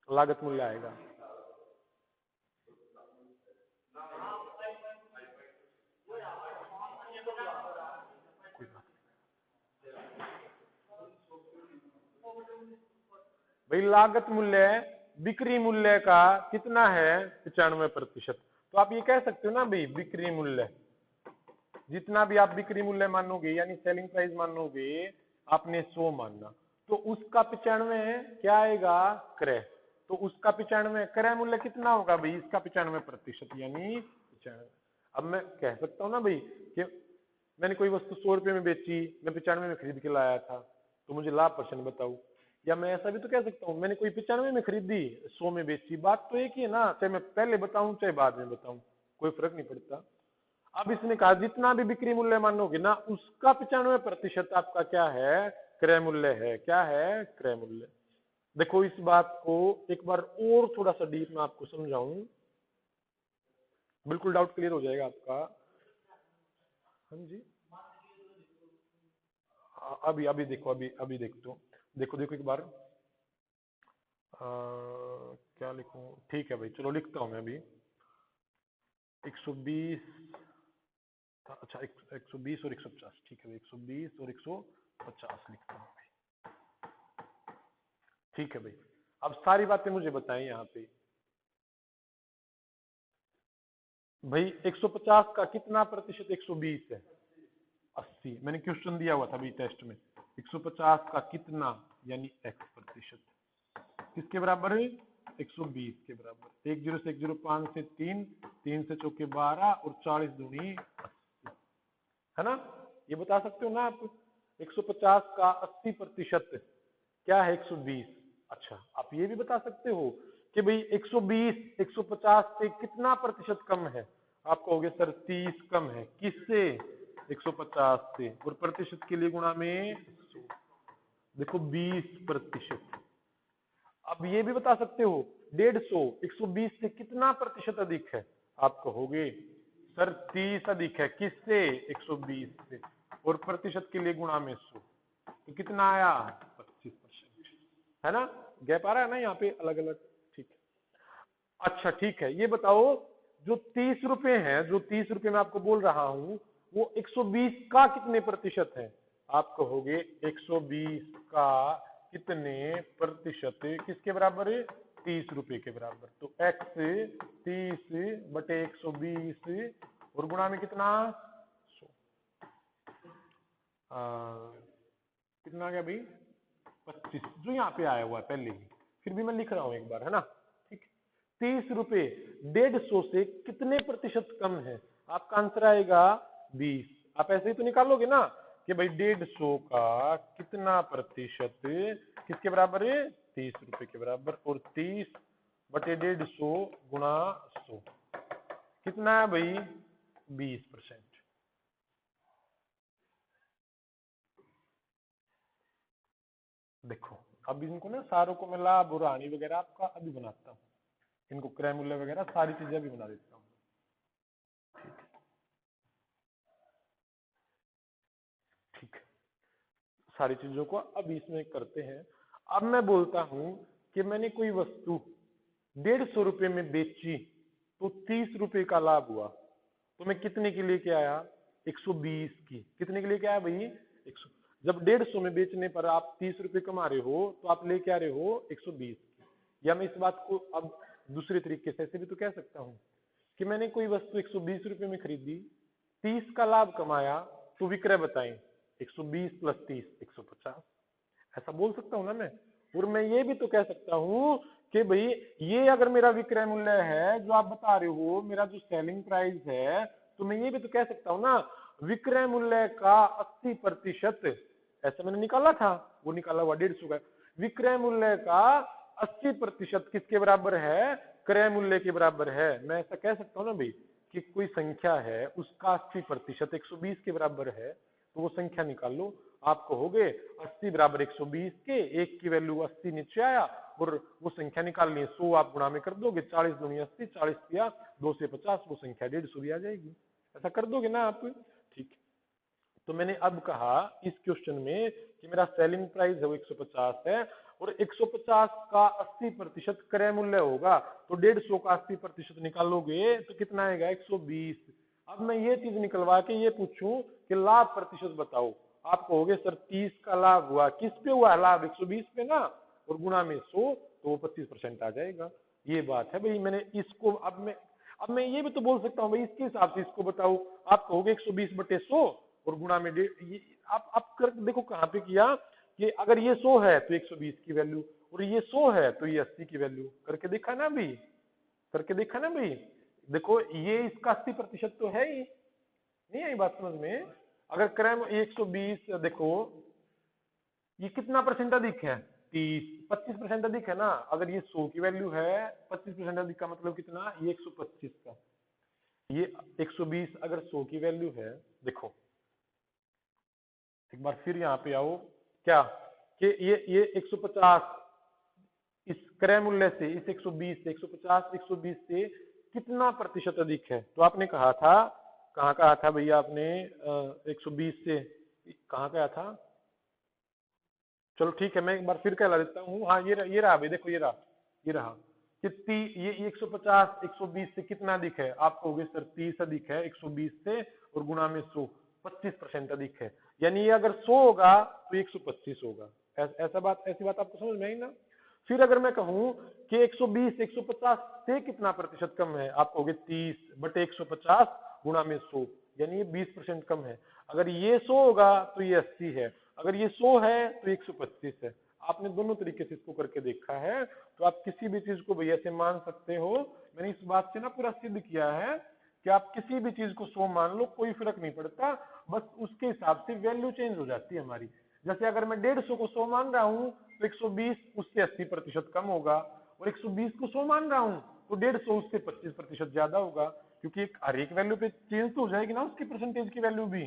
लागत मूल्य आएगा। भाई लागत मूल्य बिक्री मूल्य का कितना है? 95%। तो आप ये कह सकते हो ना भाई, बिक्री मूल्य जितना भी आप बिक्री मूल्य मानोगे यानी सेलिंग प्राइस मानोगे, आपने 100 मानना, तो उसका 95 क्या आएगा, क्रय। तो उसका 95 क्रय मूल्य कितना होगा भाई, इसका 95% यानी 95। अब मैं कह सकता हूँ ना भाई कि मैंने कोई वस्तु 100 रुपए में बेची, मैं 95 में खरीद के लाया था, तो मुझे लाभ परसेंट बताओ। या मैं ऐसा भी तो कह सकता हूँ मैंने कोई 95 में खरीदी, 100 में बेची, बात तो एक ही है ना, चाहे मैं पहले बताऊं चाहे बाद में बताऊं, कोई फर्क नहीं पड़ता। अब इसने कहा जितना भी बिक्री मूल्य मानोगे ना, उसका 95% आपका क्या है, क्रय मूल्य है। क्या है, क्रय मूल्य। देखो इस बात को एक बार और थोड़ा सा डीप में आपको समझाऊं, बिल्कुल डाउट क्लियर हो जाएगा आपका। हाँ जी, अभी अभी देखो, अभी देखो एक बार क्या लिखूं, ठीक है भाई चलो लिखता हूं मैं अभी 120, अच्छा 120 और 150, ठीक है भाई 120 और 150 लिखता हूं भाई, ठीक है भाई। अब सारी बातें मुझे बताएं यहाँ पे भाई, 150 का कितना प्रतिशत 120 है, 80। मैंने क्वेश्चन दिया हुआ था अभी टेस्ट में, 150 का कितना यानी x%, किसके बराबर है, 120 के बराबर। 10 से 105 से 3, 3 से चौके 12 और 40 दूनी 80, है ना। ये बता सकते हो ना आप, 150 का 80% क्या है, 120। अच्छा आप ये भी बता सकते हो कि भाई 120 150 से कितना प्रतिशत कम है, आप कहोगे सर 30 कम है, किससे, 150 से, और प्रतिशत के लिए गुणा में 100, देखो 20%। अब ये भी बता सकते हो 150 120 से कितना प्रतिशत अधिक है, आप कहोगे सर 30 अधिक है, किससे, 120 से, और प्रतिशत के लिए गुणा में 100, तो कितना आया, 25%, है ना। गैप आ रहा है ना यहाँ पे अलग अलग, ठीक है। अच्छा ठीक है, ये बताओ जो 30 रुपए है, जो 30 रुपए मैं आपको बोल रहा हूं, वो 120 का कितने प्रतिशत है, आप कहोगे 120 का कितने प्रतिशत, किसके बराबर है, 30 रुपए के बराबर। तो x 30 बटे 120 और गुणा में कितना, 100, कितना आ गया भाई, 25, जो यहाँ पे आया हुआ है पहले ही, फिर भी मैं लिख रहा हूं एक बार, है ना। ठीक, 30 रुपए 150 से कितने प्रतिशत कम है, आपका आंसर आएगा 20। आप ऐसे ही तो निकालोगे ना कि भाई 150 का कितना प्रतिशत किसके बराबर है, 30 रुपए के बराबर, और 30 बटे 150 गुणा 100 कितना है भाई, 20%। देखो अब इनको ना सारों को मैं लाभ और हानि वगैरह आपका अभी बनाता हूँ, इनको क्रय मूल्य वगैरह सारी चीजें भी बना देता हूँ। ठीक है, सारी चीजों को अब इसमें करते हैं। अब मैं बोलता हूं कि मैंने कोई वस्तु 150 रुपए में बेची, तो 30 रुपए का लाभ हुआ, तो मैं कितने के लिए क्या आया, 120 की, कितने के लिए क्या आया भाई, 100। जब 150 में बेचने पर आप 30 रुपए कमा रहे हो, तो आप लेके आ रहे हो 120 की। या मैं इस बात को अब दूसरे तरीके से ऐसे भी तो कह सकता हूं कि मैंने कोई वस्तु 120 रुपए में खरीदी, 30 का लाभ कमाया, तो विक्रय बताएं, 120 प्लस 30 150, ऐसा बोल सकता हूं ना मैं। और मैं ये भी तो कह सकता हूं कि भाई ये अगर मेरा विक्रय मूल्य है जो आप बता रहे हो, मेरा जो सेलिंग प्राइस है, तो मैं ये भी तो कह सकता हूं ना, विक्रय मूल्य का 80%, ऐसा मैंने निकाला था, वो निकाला हुआ 150 का, विक्रय मूल्य का 80% किसके बराबर है, क्रय मूल्य के बराबर है। मैं ऐसा कह सकता हूँ ना भाई कि कोई संख्या है उसका 80% 120 के बराबर है, तो वो संख्या निकाल लो। आप कहोगे 80 बराबर 120 के, एक की वैल्यू 80 नीचे आया, और वो संख्या निकालनी है 100 आप गुणा में कर दोगे, 40 दूनी 80, 40 किया 2 से 50, वो संख्या 150 भी आ जाएगी। ऐसा कर दोगे ना आप, ठीक। तो मैंने अब कहा इस क्वेश्चन में कि मेरा सेलिंग प्राइस है वो 150 है, और 150 का 80% क्रय मूल्य होगा, तो 150 का 80% निकालोगे तो कितना आएगा, 120। अब मैं ये चीज निकलवा के ये पूछूं कि लाभ प्रतिशत बताओ, आप कहोगे सर 30 का लाभ हुआ, किस पे हुआ लाभ, 120 पे ना, और गुणा में 100, तो वो 25% आ जाएगा। ये बात है भाई, मैंने इसको अब मैं ये भी तो बोल सकता हूँ भाई इसके हिसाब से इसको बताओ, आप कहोगे 120 बटे 100 और गुणा में आप कर देखो कहाँ पे किया कि अगर ये 100 है तो 120 की वैल्यू, और ये 100 है तो ये 80 की वैल्यू, करके देखा ना भाई, करके देखा ना भाई। देखो ये इसका 80% तो है ही, नहीं आई बात समझ में। अगर क्रम 120 देखो ये कितना परसेंट अधिक है, 25% अधिक है ना। अगर ये 100 की वैल्यू है, 25% अधिक का मतलब कितना, ये 125 का, ये 120 अगर 100 की वैल्यू है, देखो एक बार फिर यहाँ पे आओ, क्या कि ये 150 इस क्रय मूल्य से, इस 120 से, 150 120 से कितना प्रतिशत अधिक है। तो आपने कहा था, कहाँ कहा था भैया आपने, 120 से कहाँ कहा था, चलो ठीक है मैं एक बार फिर कहला देता हूँ। हाँ ये रहा भाई, देखो ये रहा कितनी, ये 150 120 से कितना अधिक है, आप कहोगे सर 30 अधिक है 120 से, और गुणा में 100, 25% अधिक है। यानी ये अगर 100 होगा तो 125 होगा। ऐसा बात, ऐसी बात आपको समझ में आई ना। फिर अगर मैं कहूं कि 120 150 से कितना प्रतिशत कम है, आप कहोगे 30 बटे 150 गुणा में 100, यानी ये 20% कम है। अगर ये 100 होगा तो ये 80 है, अगर ये 100 है तो 125 है। आपने दोनों तरीके से इसको करके देखा है, तो आप किसी भी चीज को भैया से मान सकते हो। मैंने इस बात से ना पूरा सिद्ध किया है कि आप किसी भी चीज को 100 मान लो, कोई फर्क नहीं पड़ता, बस उसके हिसाब से वैल्यू चेंज हो जाती है हमारी। जैसे अगर मैं 150 को 100 मान रहा हूँ तो 120 उससे 80% कम होगा, और 120 को 100 मान रहा हूँ तो 150 उससे 25% ज्यादा होगा, क्योंकि हर एक वैल्यू पे चेंज तो हो जाएगी ना उसकी परसेंटेज की वैल्यू भी।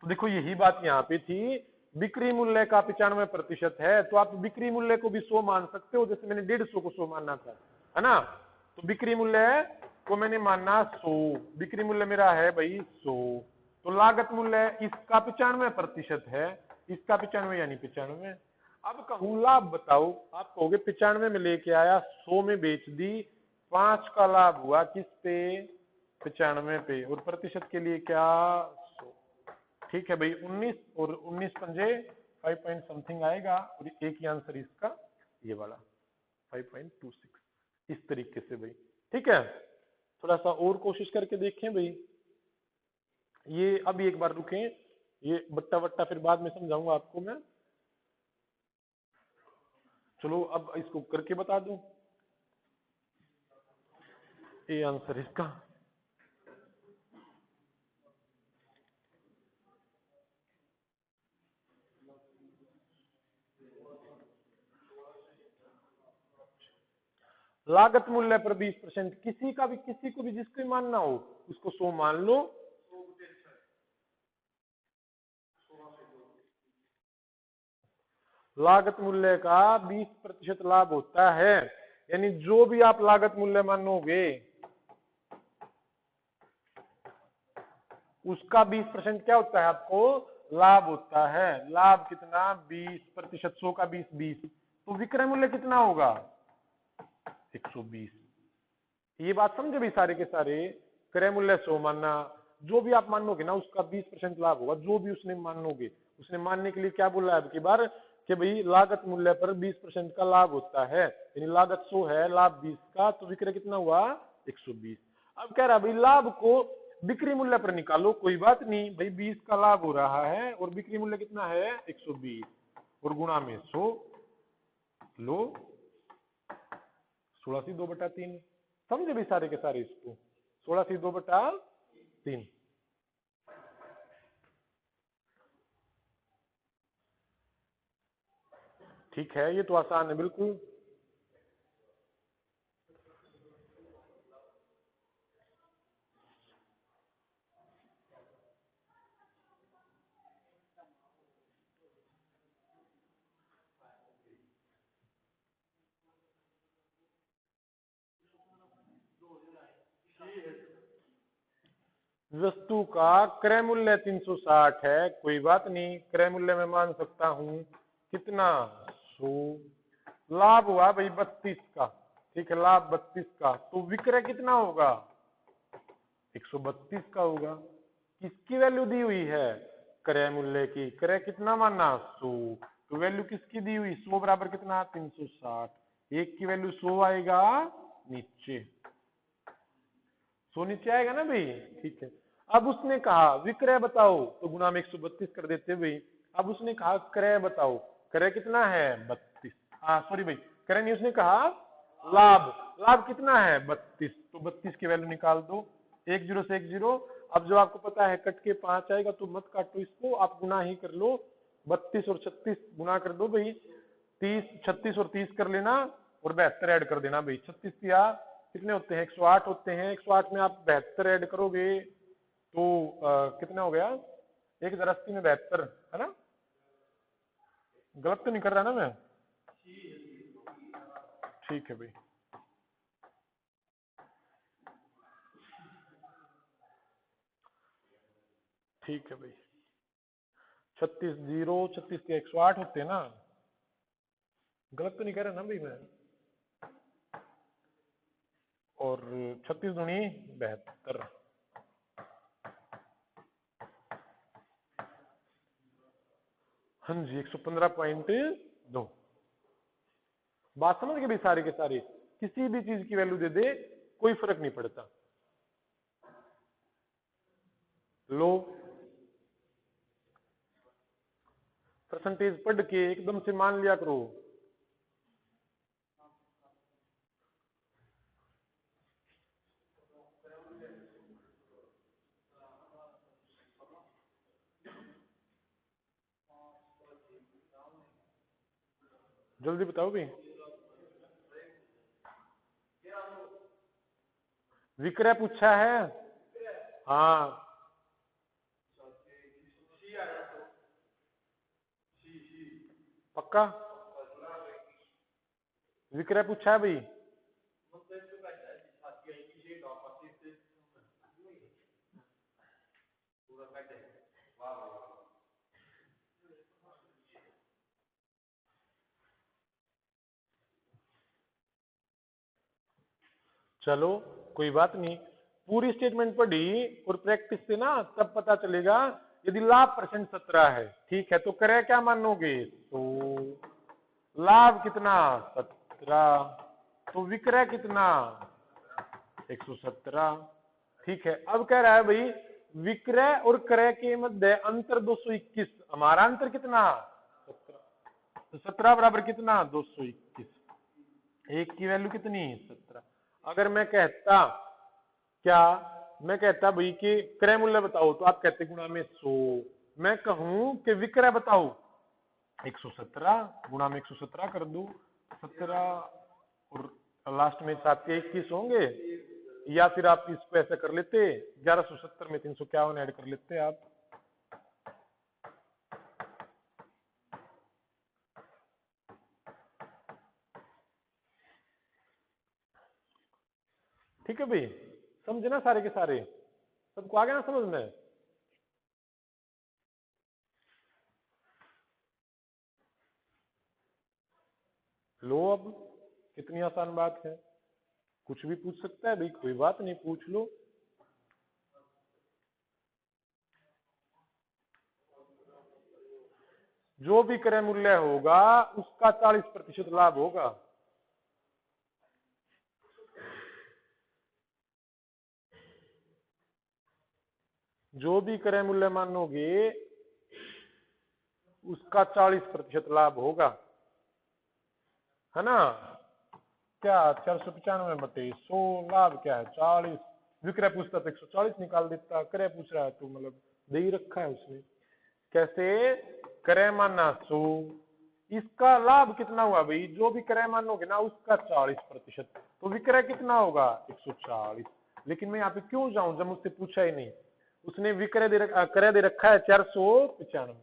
तो देखो यही बात यहाँ पे थी, बिक्री मूल्य का 95% है, तो आप बिक्री मूल्य को भी 100 मान सकते हो, जैसे मैंने 150 को 100 मानना था, है ना। तो बिक्री मूल्य को मैंने मानना 100, बिक्री मूल्य मेरा है भाई 100, तो लागत मूल्य इसका 95% है, इसका 95 यानी 95। अब कहूं लाभ बताओ, आप कहोगे 95 में लेके आया, 100 में बेच दी, 5 का लाभ हुआ किस पे, 95 पे, और प्रतिशत के लिए क्या, ठीक है भाई 19, और 19 पंजे 5 पॉइंट समथिंग आएगा, और एक ही आंसर इसका ये वाला 5.26, इस तरीके से भाई। ठीक है, थोड़ा सा और कोशिश करके देखें भाई। ये अभी एक बार रुकें, ये बट्टा बट्टा फिर बाद में समझाऊंगा आपको मैं। चलो अब इसको करके बता दूं, ये आंसर इसका, लागत मूल्य पर 20%, किसी का भी, किसी को भी जिसको भी मानना हो उसको 100 मान लो। लागत मूल्य का 20% लाभ होता है, यानी जो भी आप लागत मूल्य मानोगे उसका 20% क्या होता है, आपको लाभ होता है। लाभ कितना, 20%, 100 का 20 20, तो विक्रय मूल्य कितना होगा, 120। ये बात समझे भी सारे के सारे, क्रय मूल्य 100 मानना, जो भी आप मानोगे ना उसका 20% लाभ होगा, जो भी उसने मानोगे। उसने मानने के लिए क्या बोला है अब की बार, कि भाई लागत मूल्य पर 20% का लाभ होता है, यानी लागत 100 है, लाभ 20 का, तो विक्रय कितना हुआ, 120। अब कह रहा भाई लाभ को बिक्री मूल्य पर निकालो, कोई बात नहीं भाई, 20 का लाभ हो रहा है और बिक्री मूल्य कितना है 120, और गुणा में 100, लो 16/2/3, समझे भी सारे के सारे इसको, 16/2/3। ठीक है, ये तो आसान है बिल्कुल। वस्तु का क्रय मूल्य 360 है, कोई बात नहीं, क्रय मूल्य में मान सकता हूं कितना, 100। लाभ हुआ भाई 32 का, ठीक है, लाभ 32 का, तो विक्रय कितना होगा, 132 का होगा। किसकी वैल्यू दी हुई है, क्रय मूल्य की, क्रय कितना माना 100, तो वैल्यू किसकी दी हुई, 100 बराबर कितना 360, एक की वैल्यू 100 आएगा नीचे, 100 नीचे आएगा ना भाई। ठीक है, अब उसने कहा विक्रय बताओ, तो गुणा में 132 कर देते भाई। अब उसने कहा क्रय बताओ, क्रय कितना है 32, हाँ सॉरी भाई, क्रय नहीं, उसने कहा लाभ, लाभ कितना है 32, तो 32 की वैल्यू निकाल दो, 1 0 से 1 0। अब जो आपको पता है कट के 5 आएगा तो मत काटो इसको, आप गुना ही कर लो, 32 और 36 गुना कर दो भाई, 30 36 और 30 कर लेना और 72 ऐड कर देना भाई। 36 या कितने होते हैं 108 होते हैं, 108 में आप 72 ऐड करोगे तो कितना हो गया 1080 में 72, है ना? गलत तो नहीं कर रहा ना मैं? ठीक है भाई। ठीक है भाई, 36 0 36 के 108 होते हैं ना, गलत तो नहीं कर रहा ना भाई मैं? और 36 दूनी 72, हाँ जी 115.2। बात समझ गए भाई सारे के सारे, किसी भी चीज की वैल्यू दे दे कोई फर्क नहीं पड़ता। लो परसेंटेज पढ़ के एकदम से मान लिया करो। जल्दी बताओ भाई। विक्रय पूछा है, हाँ पक्का विक्रय पूछा है भाई। चलो कोई बात नहीं, पूरी स्टेटमेंट पढ़ी और प्रैक्टिस से ना तब पता चलेगा। यदि लाभ परसेंट 17 है, ठीक है, तो क्रय क्या मानोगे, तो लाभ कितना 17, तो विक्रय कितना 117। ठीक है, अब कह रहा है भाई विक्रय और क्रय के मध्य अंतर 221, हमारा अंतर कितना 17, तो 17 बराबर कितना 221, एक की वैल्यू कितनी 17। अगर मैं कहता, क्या मैं कहता भाई कि क्रय मूल्य बताओ, तो आप कहते गुणा में 100। मैं कहूं कि विक्रय बताओ 117, गुणा में 117 कर दो, 17 और लास्ट में 7 के 21 होंगे, या फिर आप इसको ऐसा कर लेते 1170 में 351 ऐड कर लेते आप। ठीक है भाई, समझे ना सारे के सारे, सबको आ गया ना समझ में? लो अब कितनी आसान बात है, कुछ भी पूछ सकता है भाई, कोई बात नहीं, पूछ लो। जो भी क्रय मूल्य होगा उसका 40% लाभ होगा। जो भी क्रय मूल्य मानोगे उसका 40% लाभ होगा, है ना? क्या 495 बटे 100, लाभ क्या है 40। विक्रय पूछता तो 140 निकाल देता, क्रय पूछ रहा है तो मतलब दे ही रखा है उसने। कैसे, क्रय माना 100, इसका लाभ कितना हुआ भाई, जो भी क्रय मानोगे ना उसका 40%, तो विक्रय कितना होगा 140। लेकिन मैं यहाँ पे क्यों जाऊं जब मुझसे पूछा ही नहीं। उसने विक्रय क्रय दे रखा है 495,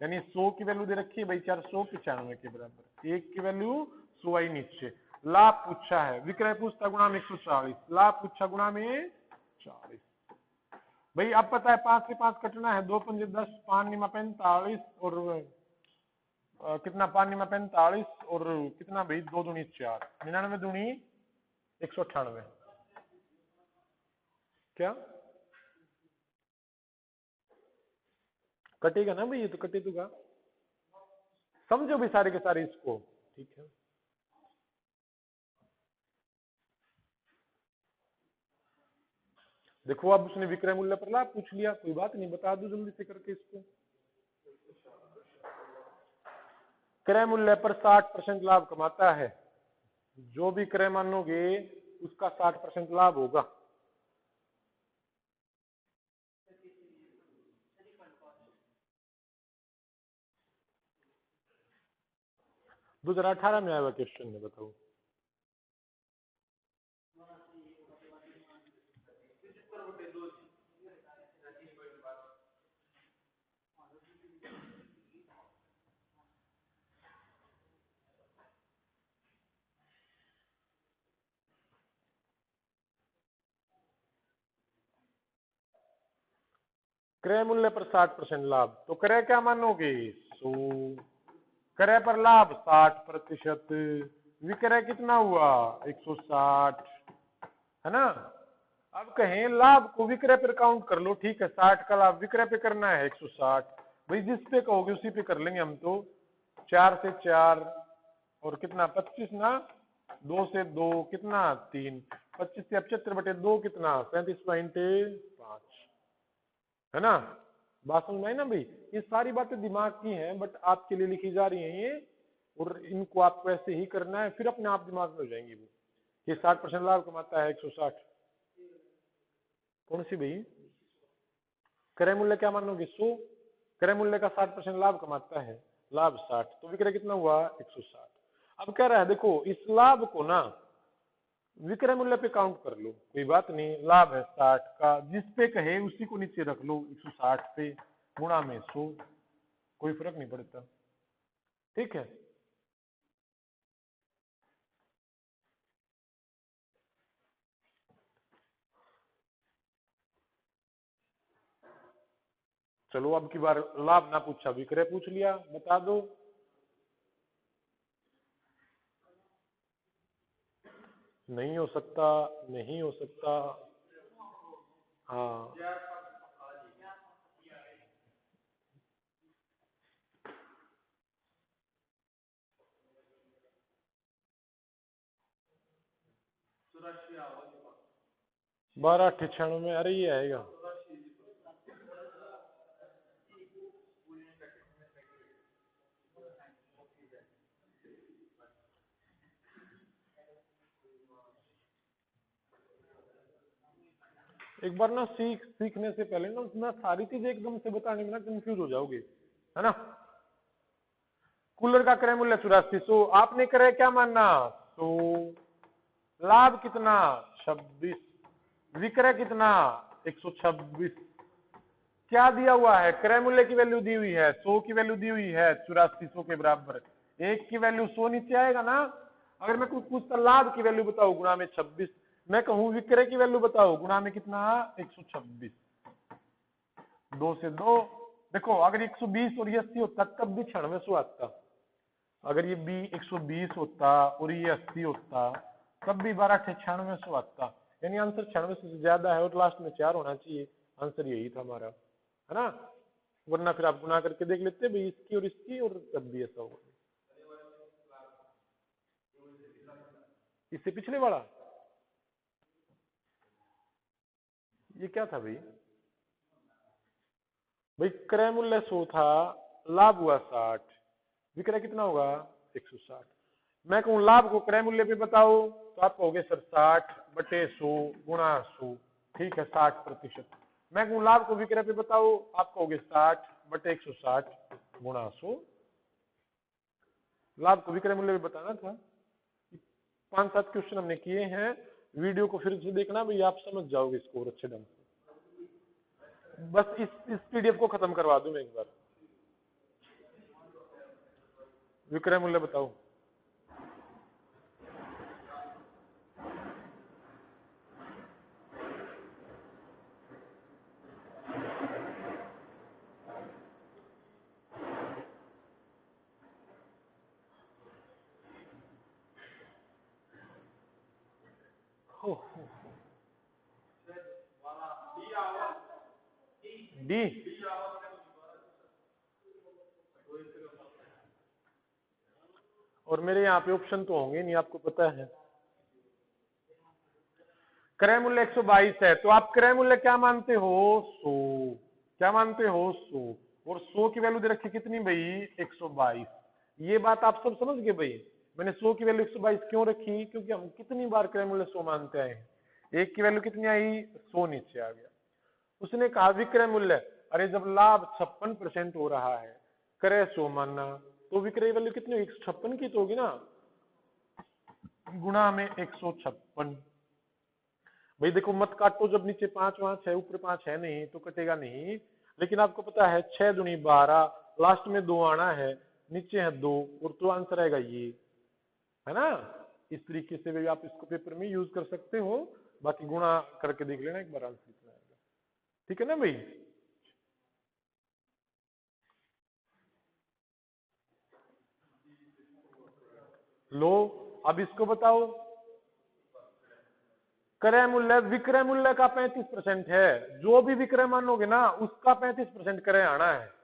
यानी 100 की वैल्यू दे रखी है भाई 495 के बराबर, एक की वैल्यू 100 आई नीचे। लाभ पूछा है, विक्रय पूछता गुणा में 140, लाभ पूछा गुणा में 40। भाई अब पता है 5 से 5 कटना है, 2 पंजे 10, 5 निमा 45 और कितना 5 निमा 45 और कितना भाई 2 दूनी 4, 99 दूनी 198। क्या कटेगा ना भाई, ये तो कटेगा, समझो भी सारे के सारे इसको। ठीक है, देखो अब उसने विक्रय मूल्य पर लाभ पूछ लिया, कोई बात नहीं, बता दो जल्दी से करके इसको। क्रय मूल्य पर 60% लाभ कमाता है, जो भी क्रय मानोगे उसका 60% लाभ होगा। दो 2018 में आया हुआ क्वेश्चन है, बताओ। क्रय मूल्य पर 60% लाभ, तो क्रय क्या मानोगे 100, क्रय पर लाभ 60%, विक्रय कितना हुआ 160, है ना। अब कहें लाभ को विक्रय पर काउंट कर लो, ठीक है, 60 का लाभ विक्रय पे करना है 160, भाई जिस पे कहोगे उसी पे कर लेंगे हम तो। 4 से 4 और कितना 25 ना, 2 से 2 कितना 3, 25 से 75/2 कितना 37.5, है ना। बात समझ में आई ना भाई। ये सारी बातें दिमाग की हैं, बट आपके लिए लिखी जा रही हैं ये, और इनको आपको ऐसे ही करना है, फिर अपने आप दिमाग में हो जाएंगी वो। ये 60% लाभ कमाता है 160, कौन सी भाई। क्रय मूल्य क्या मानोगे 100, क्रय मूल्य का 60% लाभ कमाता है, लाभ 60, तो विक्रय कितना हुआ 160। अब कह रहा है देखो इस लाभ को ना विक्रय मूल्य पे काउंट कर लो, कोई बात नहीं, लाभ है 60 का, जिस पे कहे उसी को नीचे रख लो 160 पे गुणा में 100, कोई फर्क नहीं पड़ता, ठीक है। चलो अब की बार लाभ ना पूछा, विक्रय पूछ लिया, बता दो। नहीं हो सकता, नहीं हो सकता, हाँ। बारह 98 में, अरे ये आएगा। एक बार ना सीखने से पहले ना उसमें सारी चीज एकदम से बताने में ना कंफ्यूज हो जाओगे, है ना। कूलर का क्रय मूल्य 8400, आपने क्रय क्या मानना 100, लाभ कितना 26, विक्रय कितना 126, क्या दिया हुआ है क्रय मूल्य की वैल्यू दी हुई है 100 की वैल्यू दी हुई है 8400 के बराबर, एक की वैल्यू 100 नीचे आएगा ना। अगर मैं कुछ पूछता लाभ की वैल्यू बताओ गुणा में 26, मैं कहूं विक्रय की वैल्यू बताओ गुणा में कितना 126, 2 से 2, देखो अगर 120 और ये 80 होता तब भी 9600 आता, अगर ये बी 120 होता और ये 80 होता तब भी 12 9600 आता, यानी आंसर 9600 से ज्यादा है और लास्ट में 4 होना चाहिए, आंसर यही था हमारा, है ना। वरना फिर आप गुना करके देख लेते भाई इसकी और इसकी, और तब भी ऐसा होगा। इससे पिछले वाला ये क्या था भाई, भाई क्रय मूल्य 100 था, लाभ हुआ 60, विक्रय कितना होगा 160। मैं कहूं लाभ को क्रय मूल्य पे बताओ तो आप कहोगे सर 60/100 गुणा 100, ठीक है 60%। मैं कहूं लाभ को विक्रय पे बताओ, आप कहोगे 60/160 गुणा 100, लाभ को विक्रय मूल्य पे बताना था। 5-7 क्वेश्चन हमने किए हैं, वीडियो को फिर से देखना भाई, आप समझ जाओगे स्कोर अच्छे ढंग से। बस इस पीडीएफ को खत्म करवा दूं मैं एक बार। विक्रय मूल्य बताओ। डी, और मेरे यहाँ पे ऑप्शन तो होंगे नहीं, आपको पता है। क्रय मूल्य 122 है, तो आप क्रय मूल्य क्या मानते हो? 100। क्या मानते हो? 100। और 100 की वैल्यू दे रखी कितनी भाई? 122। ये बात आप सब समझ गए भाई? मैंने 100 की वैल्यू 122 क्यों रखी? क्योंकि हम कितनी बार क्रय मूल्य 100 मानते आए हैं। एक की वैल्यू कितनी आई? 100 नीचे आ गया। उसने कहा विक्रय मूल्य, अरे जब लाभ 56% हो रहा है, क्रय 100 मानना, तो विक्रय वैल्यू कितनी होगी? 156 की तो होगी ना, गुणा में 156। भाई देखो मत काटो, जब नीचे 5 5 है, ऊपर 5 है नहीं तो कटेगा नहीं। लेकिन आपको पता है 6 दूनी 12, लास्ट में 2 आना है, नीचे है 2, और तो आंसर आएगा ये, है ना। इस तरीके से भी आप इसको पेपर में यूज कर सकते हो। बाकी गुणा करके देख लेना एक बार, आंसर इतना आएगा। ठीक है ना भाई? लो अब इसको बताओ, क्रय मूल्य विक्रय मूल्य का 35% है, जो भी विक्रय मानोगे ना उसका 35% क्रय आना है।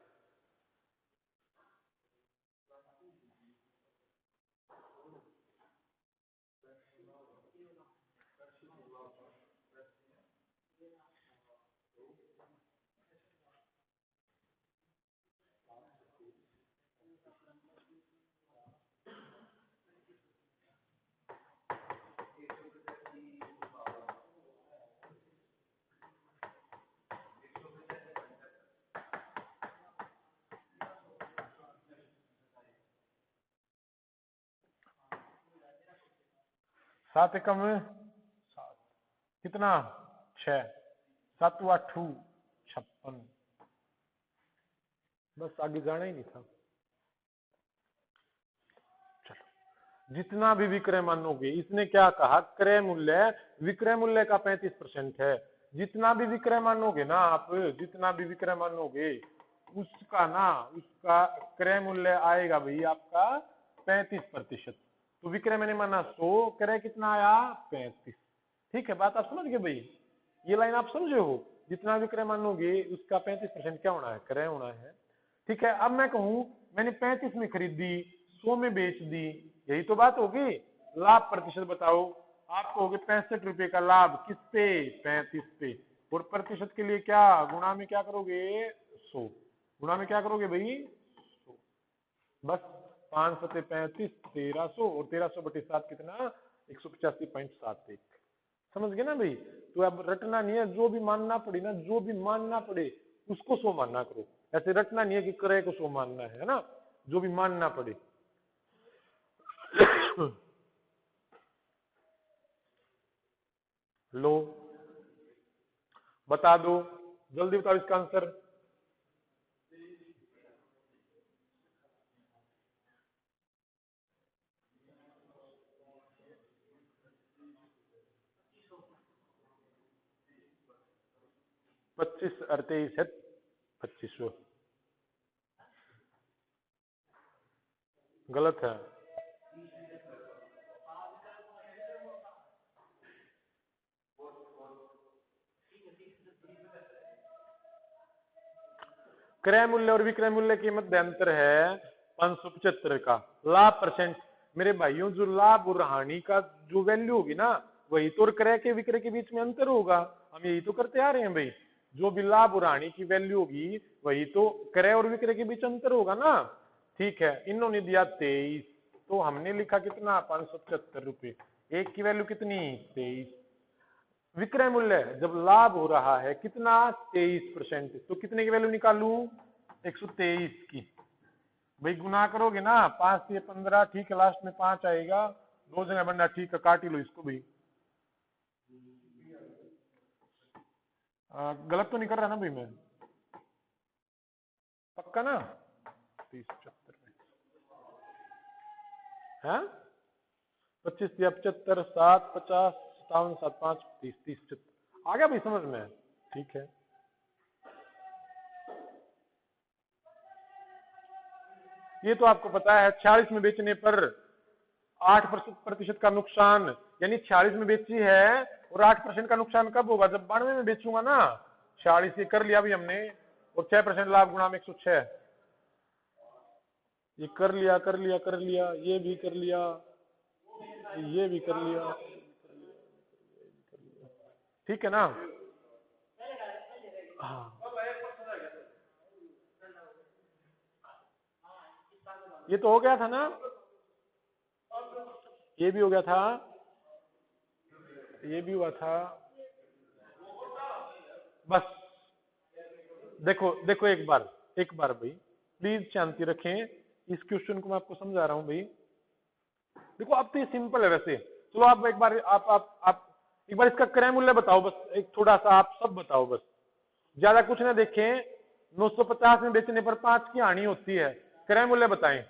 सात एकम सात, कितना? 6, 7 8 56। बस आगे जाना ही नहीं था। चलो, जितना भी विक्रय मानोगे, इसने क्या कहा? क्रय मूल्य विक्रय मूल्य का 35% है। जितना भी विक्रय मानोगे ना आप, जितना भी विक्रय मानोगे उसका ना, उसका क्रय मूल्य आएगा भाई आपका 35%। तो विक्रय मैंने माना 100, क्रय कितना आया? 35। ठीक है, बात आप समझ गए भाई? ये लाइन आप समझे हो? जितना विक्रय मानोगे उसका 35% क्या होना है? क्रय होना है। ठीक है, अब मैं कहूं मैंने 35 में खरीदी, 100 में बेच दी, यही तो बात होगी। लाभ प्रतिशत बताओ। आप कहोगे 65 रुपए का लाभ, किस पे? 35 पे। और प्रतिशत के लिए क्या? गुणा में क्या करोगे? 100। गुणा में क्या करोगे भाई? 100। बस 5 सते 35, 1300, और 1300 बटे 7 कितना? 185.71। समझ गए ना भाई? तो अब रटना नहीं है, जो भी मानना पड़े ना, जो भी मानना पड़े उसको 100 मानना करो। ऐसे रटना नहीं है कि क्रय को 100 मानना है ना, जो भी मानना पड़े। लो बता दो, जल्दी बताओ इसका आंसर। पच्चीस 38 है, 2500। गलत है। क्रय मूल्य और विक्रय मूल्य के मध्य अंतर है 575 का। लाभ परसेंट, मेरे भाइयों जो लाभ और हानि का जो वैल्यू होगी ना, वही तो क्रय के विक्रय के बीच में अंतर होगा। हम यही तो करते आ रहे हैं भाई। जो भी लाभ और हानि की वैल्यू होगी वही तो क्रय और विक्रय के बीच अंतर होगा ना। ठीक है, इन्होंने दिया 23, तो हमने लिखा कितना? 575 रुपए। एक की वैल्यू कितनी? 23। विक्रय मूल्य जब लाभ हो रहा है कितना? 23%। तो कितने की वैल्यू निकालू? 123 की। भाई गुना करोगे ना, 5 से 15, ठीक है, लास्ट में 5 आएगा, 2 जगह बनना, ठीक है, काट ही लो इसको भी। गलत तो नहीं कर रहा ना भाई मैं? पक्का ना? 30 75 है, 25 या 75, 7 50 57 7 5 30 30 75 आ गया भाई समझ में? ठीक है, ये तो आपको पता है। 46 में बेचने पर 8% का नुकसान, यानी 46 में बेची है और 8% का नुकसान कब होगा? जब 92 में बेचूंगा ना। 46 ये कर लिया भी हमने, और 6% लाभ गुणा में 106, ये कर लिया कर लिया कर लिया, ये भी कर लिया, ये भी कर लिया। ठीक है ना? हाँ, ये तो हो गया था ना, ये भी हो गया था, ये भी हुआ था। बस देखो देखो, एक बार भाई प्लीज शांति रखें, इस क्वेश्चन को मैं आपको समझा रहा हूं भाई। देखो अब तो ये सिंपल है वैसे। चलो आप एक बार आप एक बार इसका क्रय मूल्य बताओ, बस एक थोड़ा सा आप सब बताओ, बस ज्यादा कुछ ना देखें। 950 में बेचने पर 5 की हानि होती है, क्रय मूल्य बताएं।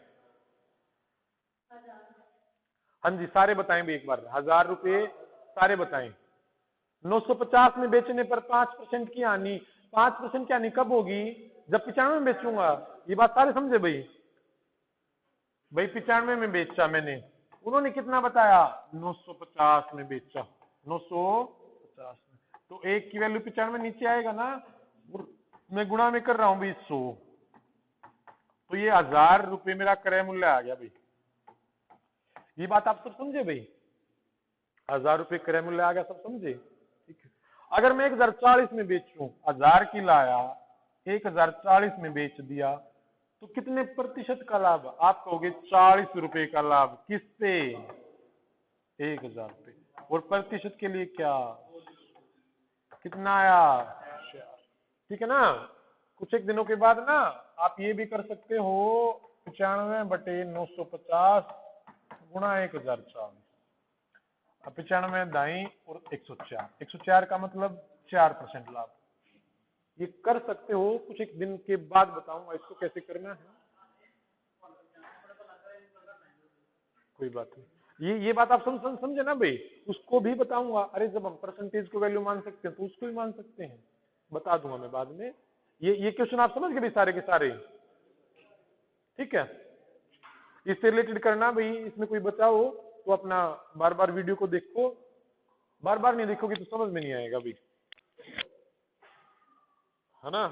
हाँ जी, सारे बताएं भी एक बार, 1000 रुपये सारे बताएं। 950 में बेचने पर 5% की हानि, 5% की हानि कब होगी? जब 95 में बेचूंगा। ये बात सारे समझे भाई? भाई 95 में बेचा मैंने, उन्होंने कितना बताया? 950 में बेचा, 950 में, तो एक की वैल्यू 95 नीचे आएगा ना, और मैं गुणा में कर रहा हूँ भाई 100, तो ये 1000 रुपये मेरा क्रय मूल्य आ गया भाई। ये बात आप सब समझे भाई? 1000 रुपये क्रय मूल्य आ गया, सब समझे? ठीक है। अगर मैं 1040 में बेचूं, 1000 की लाया 1040 में बेच दिया, तो कितने प्रतिशत का लाभ? आप कहोगे 40 रुपए का लाभ। किस पे? 1000 पे। और प्रतिशत के लिए क्या, कितना आया? ठीक है ना? कुछ एक दिनों के बाद ना आप ये भी कर सकते हो, 95/950 गुणा 1040, 95 दाई और 104, 104 का मतलब 4% लाभ। ये कर सकते हो, कुछ एक दिन के बाद बताऊंगा इसको कैसे करना है, कोई बात नहीं। ये बात आप समझे ना भाई? उसको भी बताऊंगा। अरे जब हम परसेंटेज को वैल्यू मान सकते हैं तो उसको भी मान सकते हैं, बता दूंगा मैं बाद में। ये क्वेश्चन आप समझ गए भाई सारे के सारे? ठीक है, इससे रिलेटेड करना भाई, इसमें कोई बचाओ तो अपना बार बार वीडियो को देखो, बार बार नहीं देखोगे तो समझ में नहीं आएगा भाई, है ना?